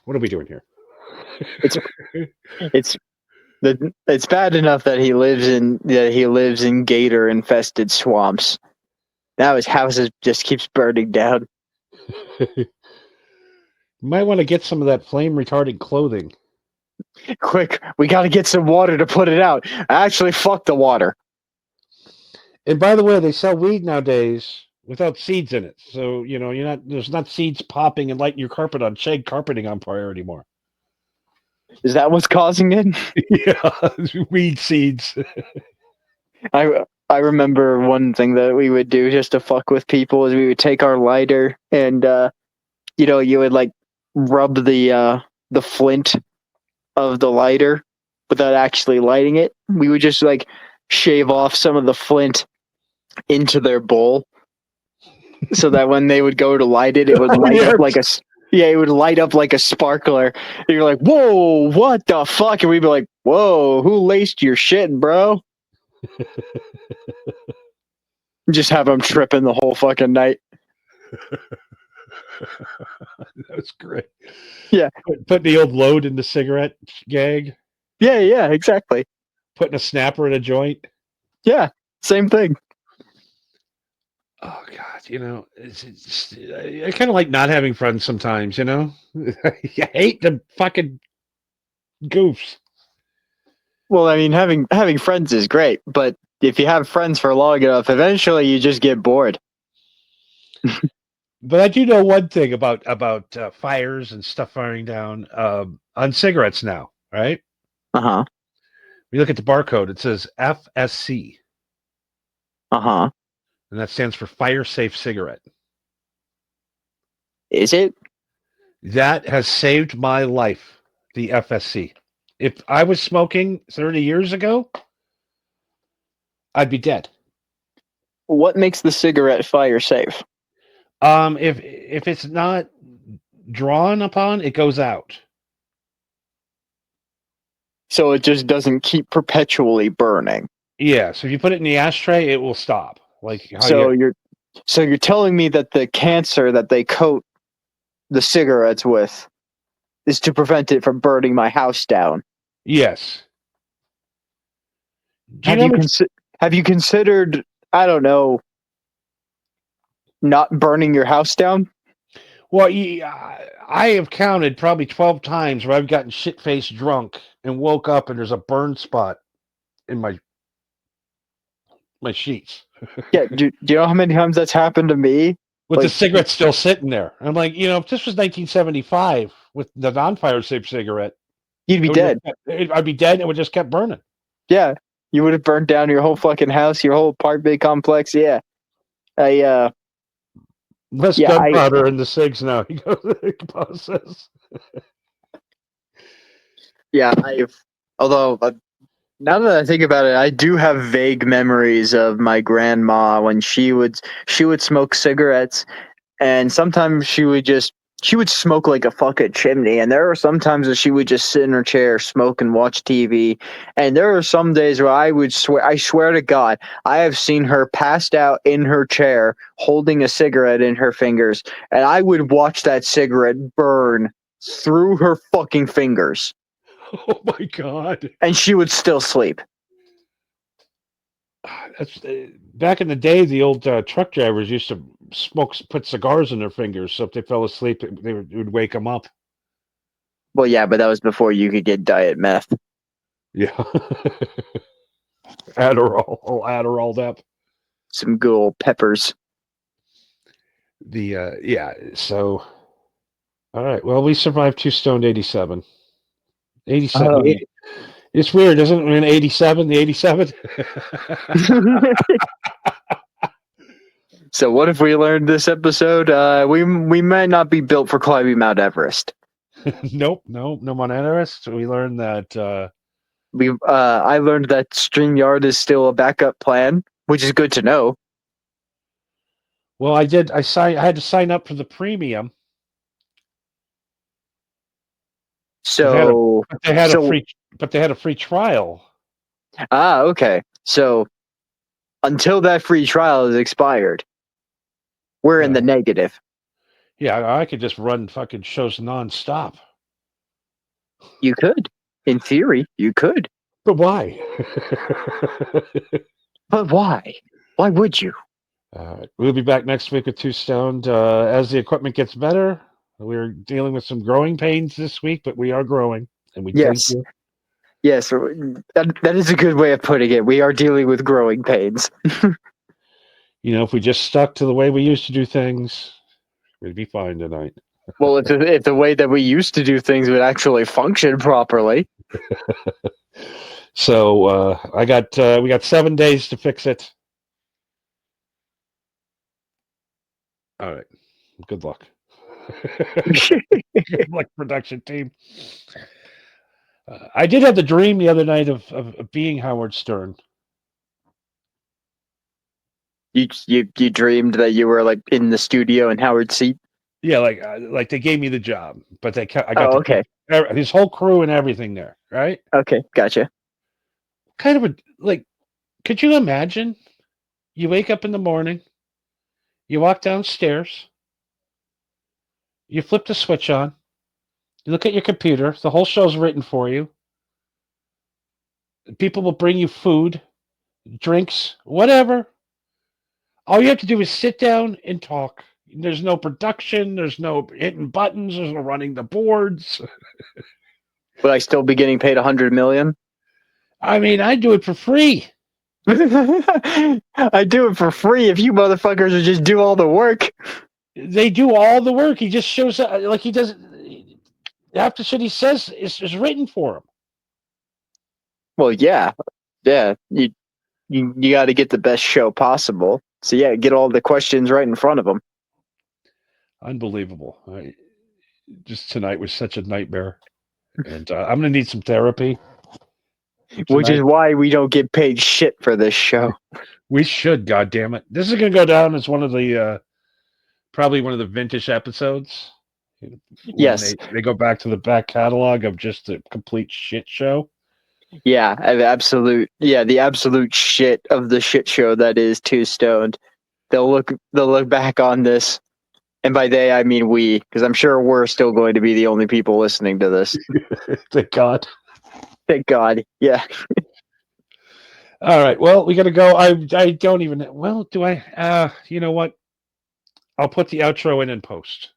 [SPEAKER 1] What are we doing here?
[SPEAKER 2] It's bad enough that he lives in gator infested swamps. Now his house just keeps burning down.
[SPEAKER 1] You might want to get some of that flame retardant clothing.
[SPEAKER 2] Quick, we got to get some water to put it out. Actually, fuck the water.
[SPEAKER 1] And by the way, they sell weed nowadays without seeds in it. So, there's not seeds popping and lighting your carpet on shag carpeting on fire anymore.
[SPEAKER 2] Is that what's causing it?
[SPEAKER 1] Yeah, weed seeds.
[SPEAKER 2] I remember one thing that we would do just to fuck with people is we would take our lighter and you would rub the flint of the lighter without actually lighting it. We would just shave off some of the flint into their bowl so that when they would go to light it, it would light up Yeah, it would light up like a sparkler. And you're like, whoa, what the fuck? And we'd be like, whoa, who laced your shit, bro? Just have them tripping the whole fucking night.
[SPEAKER 1] That's great.
[SPEAKER 2] Yeah.
[SPEAKER 1] Put the old load in the cigarette gag.
[SPEAKER 2] Yeah, exactly.
[SPEAKER 1] Putting a snapper in a joint.
[SPEAKER 2] Yeah, same thing.
[SPEAKER 1] Oh God, I kind of like not having friends sometimes. I hate the fucking goofs.
[SPEAKER 2] Well, I mean, having friends is great, but if you have friends for long enough, eventually you just get bored.
[SPEAKER 1] But I do know one thing about fires and stuff firing down on cigarettes now, right?
[SPEAKER 2] Uh-huh.
[SPEAKER 1] We look at the barcode; it says FSC,
[SPEAKER 2] Uh-huh.
[SPEAKER 1] and that stands for Fire Safe Cigarette.
[SPEAKER 2] Is it?
[SPEAKER 1] That has saved my life. The FSC. If I was smoking 30 years ago, I'd be dead.
[SPEAKER 2] What makes the cigarette fire safe?
[SPEAKER 1] If it's not drawn upon, it goes out.
[SPEAKER 2] So it just doesn't keep perpetually burning.
[SPEAKER 1] Yeah, so if you put it in the ashtray, it will stop. Like how
[SPEAKER 2] So
[SPEAKER 1] you
[SPEAKER 2] you're telling me that the cancer that they coat the cigarettes with is to prevent it from burning my house down.
[SPEAKER 1] Yes. Do you
[SPEAKER 2] Have
[SPEAKER 1] know
[SPEAKER 2] you
[SPEAKER 1] much,
[SPEAKER 2] have you considered, I don't know, not burning your house down?
[SPEAKER 1] well, I have counted probably 12 times where I've gotten shit-faced drunk and woke up and there's a burn spot in my sheets
[SPEAKER 2] Yeah, do you know how many times that's happened to me?
[SPEAKER 1] with the
[SPEAKER 2] Like,
[SPEAKER 1] cigarette still sitting there. I'm like, if this was 1975 with the non-fire safe cigarette,
[SPEAKER 2] you'd be dead.
[SPEAKER 1] I'd be dead and it would just kept burning.
[SPEAKER 2] Yeah, you would have burned down your whole fucking house, your whole apartment complex. Yeah, I
[SPEAKER 1] Less
[SPEAKER 2] yeah,
[SPEAKER 1] gunpowder in the cigs now. He goes, the boss says.
[SPEAKER 2] yeah, I've. Although now that I think about it, I do have vague memories of my grandma when she would smoke cigarettes, and sometimes she would smoke like a fucking chimney, and there are some times that she would just sit in her chair, smoke, and watch TV. And there are some days where I swear to God, I have seen her passed out in her chair, holding a cigarette in her fingers, and I would watch that cigarette burn through her fucking fingers,
[SPEAKER 1] Oh my God.
[SPEAKER 2] and she would still sleep.
[SPEAKER 1] That's back in the day. The old truck drivers used to put cigars in their fingers, so if they fell asleep, it would wake them up.
[SPEAKER 2] Well, yeah, but that was before you could get diet meth.
[SPEAKER 1] Yeah, Adderall, all Adderalled up.
[SPEAKER 2] Some good old peppers.
[SPEAKER 1] Yeah. So, all right. Well, we survived two stoned 87. 87.
[SPEAKER 2] Oh,
[SPEAKER 1] It's weird, isn't it? We're in 87. The 87.
[SPEAKER 2] So what if we learned this episode? We might not be built for climbing Mount Everest.
[SPEAKER 1] Nope. No Mount Everest. We learned that.
[SPEAKER 2] I learned that StreamYard is still a backup plan, which is good to know.
[SPEAKER 1] Well, I did. I had to sign up for the premium.
[SPEAKER 2] So
[SPEAKER 1] But they had
[SPEAKER 2] so
[SPEAKER 1] a free trial.
[SPEAKER 2] okay. So until that free trial is expired, we're in the negative.
[SPEAKER 1] Yeah, I could just run fucking shows nonstop.
[SPEAKER 2] You could, in theory, you could.
[SPEAKER 1] But why?
[SPEAKER 2] But why? Why would you?
[SPEAKER 1] We'll be back next week with Two Stoned. As the equipment gets better, we're dealing with some growing pains this week, but we are growing, and we thank
[SPEAKER 2] Yes.
[SPEAKER 1] you.
[SPEAKER 2] Yes, that is a good way of putting it. We are dealing with growing pains.
[SPEAKER 1] If we just stuck to the way we used to do things, we'd be fine tonight.
[SPEAKER 2] Well, if the way that we used to do things would actually function properly.
[SPEAKER 1] So we got 7 days to fix it. All right. Good luck. Good luck, production team. I did have the dream the other night of being Howard Stern.
[SPEAKER 2] You dreamed that you were like in the studio in Howard's seat?
[SPEAKER 1] Yeah, like they gave me the job, but I got
[SPEAKER 2] Oh,
[SPEAKER 1] to keep
[SPEAKER 2] okay.
[SPEAKER 1] his whole crew and everything there, right?
[SPEAKER 2] Okay, gotcha.
[SPEAKER 1] Kind of a like. Could you imagine? You wake up in the morning, you walk downstairs, you flip the switch on, you look at your computer, the whole show's written for you. People will bring you food, drinks, whatever. All you have to do is sit down and talk. There's no production, there's no hitting buttons, there's no running the boards.
[SPEAKER 2] Would I still be getting paid 100 million?
[SPEAKER 1] I mean, I do it for free.
[SPEAKER 2] I do it for free if you motherfuckers would just do all the work.
[SPEAKER 1] They do all the work. He just shows up like he does. Half the shit he says is written for him.
[SPEAKER 2] Well, yeah. Yeah. You got to get the best show possible. So, yeah, get all the questions right in front of them.
[SPEAKER 1] Unbelievable. Just tonight was such a nightmare. And I'm going to need some therapy.
[SPEAKER 2] Which is
[SPEAKER 1] Tonight.
[SPEAKER 2] why we don't get paid shit for this show.
[SPEAKER 1] We should, goddammit. This is going to go down as one of the, probably one of the vintage episodes.
[SPEAKER 2] Yes.
[SPEAKER 1] They go back to the back catalog of just a complete shit show.
[SPEAKER 2] Yeah, the absolute shit of the shit show that is Two Stoned. They'll look back on this, and by they I mean we, because I'm sure we're still going to be the only people listening to this.
[SPEAKER 1] Thank God.
[SPEAKER 2] Thank God. Yeah.
[SPEAKER 1] All right. Well, we got to go. I don't even. Well, do I? You know what? I'll put the outro in post.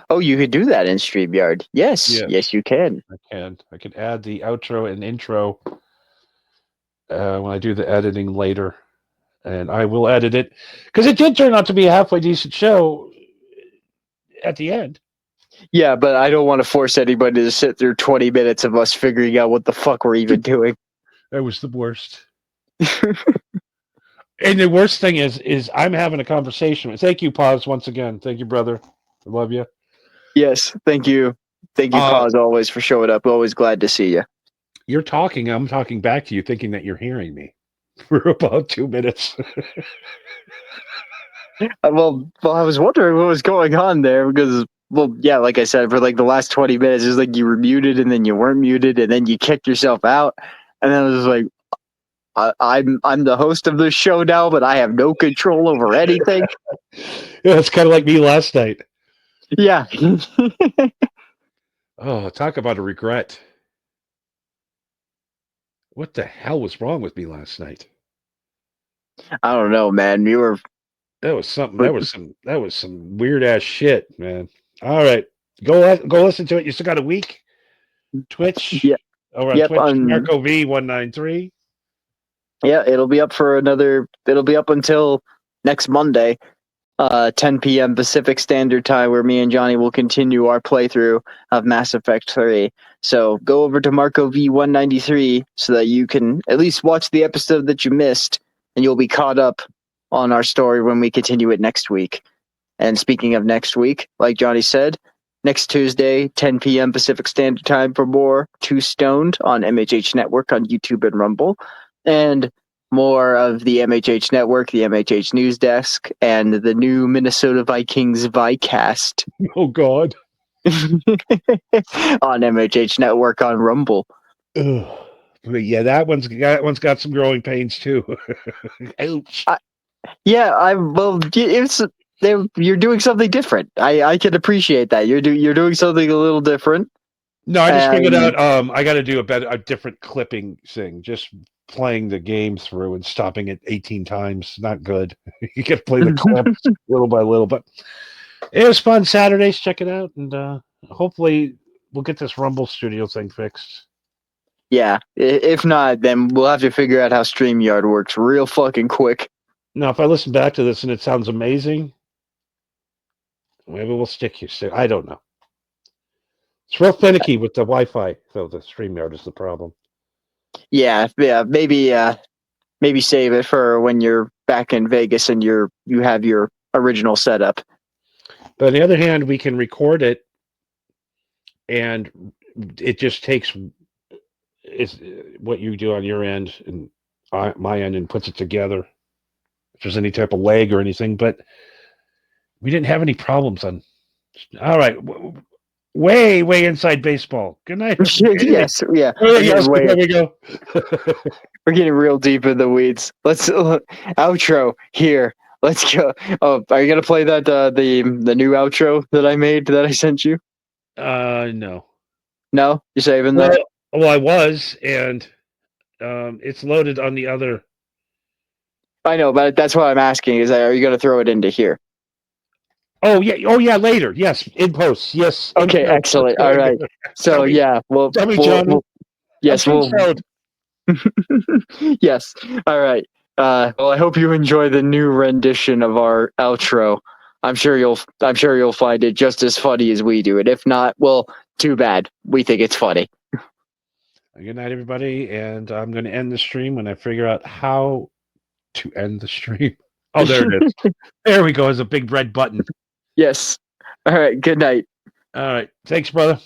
[SPEAKER 2] Oh, you could do that in StreamYard. Yes.
[SPEAKER 1] Yeah.
[SPEAKER 2] Yes, you can.
[SPEAKER 1] I can add the outro and intro when I do the editing later, and I will edit it because it did turn out to be a halfway decent show at the end.
[SPEAKER 2] Yeah, but I don't want to force anybody to sit through 20 minutes of us figuring out what the fuck we're even doing.
[SPEAKER 1] That was the worst. And the worst thing is I'm having a conversation. Thank you, Paz, once again. Thank you, brother. I love you.
[SPEAKER 2] Yes, thank you. Thank you, Paz, always for showing up. Always glad to see you.
[SPEAKER 1] You're talking. I'm talking back to you, thinking that you're hearing me for about 2 minutes.
[SPEAKER 2] Well, I was wondering what was going on there because, well, yeah, like I said, for like the last 20 minutes, it was like you were muted and then you weren't muted and then you kicked yourself out. And then I was like, I'm the host of this show now, but I have no control over anything.
[SPEAKER 1] Yeah, it's kind of like me last night.
[SPEAKER 2] Yeah.
[SPEAKER 1] Oh, talk about a regret. What the hell was wrong with me last night?
[SPEAKER 2] I don't know, man.
[SPEAKER 1] That was something. That was some weird ass shit, man. All right, go listen to it. You still got a week. Twitch.
[SPEAKER 2] Yeah.
[SPEAKER 1] Over on
[SPEAKER 2] Yep.
[SPEAKER 1] Twitch, Marco V193.
[SPEAKER 2] Yeah, it'll be up until next Monday, 10 p.m. Pacific Standard Time, where me and Johnny will continue our playthrough of Mass Effect 3. So go over to Marco V193 so that you can at least watch the episode that you missed, and you'll be caught up on our story when we continue it next week. And speaking of next week, like Johnny said, next Tuesday, 10 p.m. Pacific Standard Time for more Two Stoned on MHH Network on YouTube and Rumble. And more of the MHH Network, the MHH News Desk, and the new Minnesota Vikings Vicast.
[SPEAKER 1] Oh God.
[SPEAKER 2] On MHH Network on Rumble.
[SPEAKER 1] Ugh. But yeah, that one's got some growing pains too. Ouch.
[SPEAKER 2] You're doing something different. I can appreciate that. You're doing something a little different.
[SPEAKER 1] No, I just figured out I got to do a different clipping thing. Just playing the game through and stopping it 18 times. Not good. You got to play the clips little by little. But it was fun. Saturdays, check it out, and hopefully we'll get this Rumble Studio thing fixed.
[SPEAKER 2] Yeah. If not, then we'll have to figure out how StreamYard works real fucking quick.
[SPEAKER 1] Now, if I listen back to this and it sounds amazing, maybe we'll stick you. I don't know. It's real finicky with the Wi-Fi, though. The StreamYard is the problem.
[SPEAKER 2] Yeah. Maybe save it for when you're back in Vegas and you have your original setup.
[SPEAKER 1] But on the other hand, we can record it, and it just takes what you do on your end and my end and puts it together. If there's any type of lag or anything, but We didn't have any problems on. All right. Way inside baseball. Good night.
[SPEAKER 2] Yes, yeah.
[SPEAKER 1] Oh, yes, there we go.
[SPEAKER 2] We're getting real deep in the weeds. Let's outro here. Let's go. Oh, are you gonna play that the new outro that I made that I sent you?
[SPEAKER 1] No.
[SPEAKER 2] No, you're saving that.
[SPEAKER 1] Well, I was, and it's loaded on the other.
[SPEAKER 2] I know, but that's what I'm asking. Is are you gonna throw it into here?
[SPEAKER 1] Oh yeah, later. Yes, in post. Yes.
[SPEAKER 2] Okay, excellent. All right. So yeah, yes, yes. All right. Well, I hope you enjoy the new rendition of our outro. I'm sure you'll find it just as funny as we do it. If not, well, too bad. We think it's funny.
[SPEAKER 1] Good night, everybody, and I'm going to end the stream when I figure out how to end the stream. Oh, there it is. There we go. There's a big red button.
[SPEAKER 2] Yes. All right. Good night.
[SPEAKER 1] All right. Thanks, brother.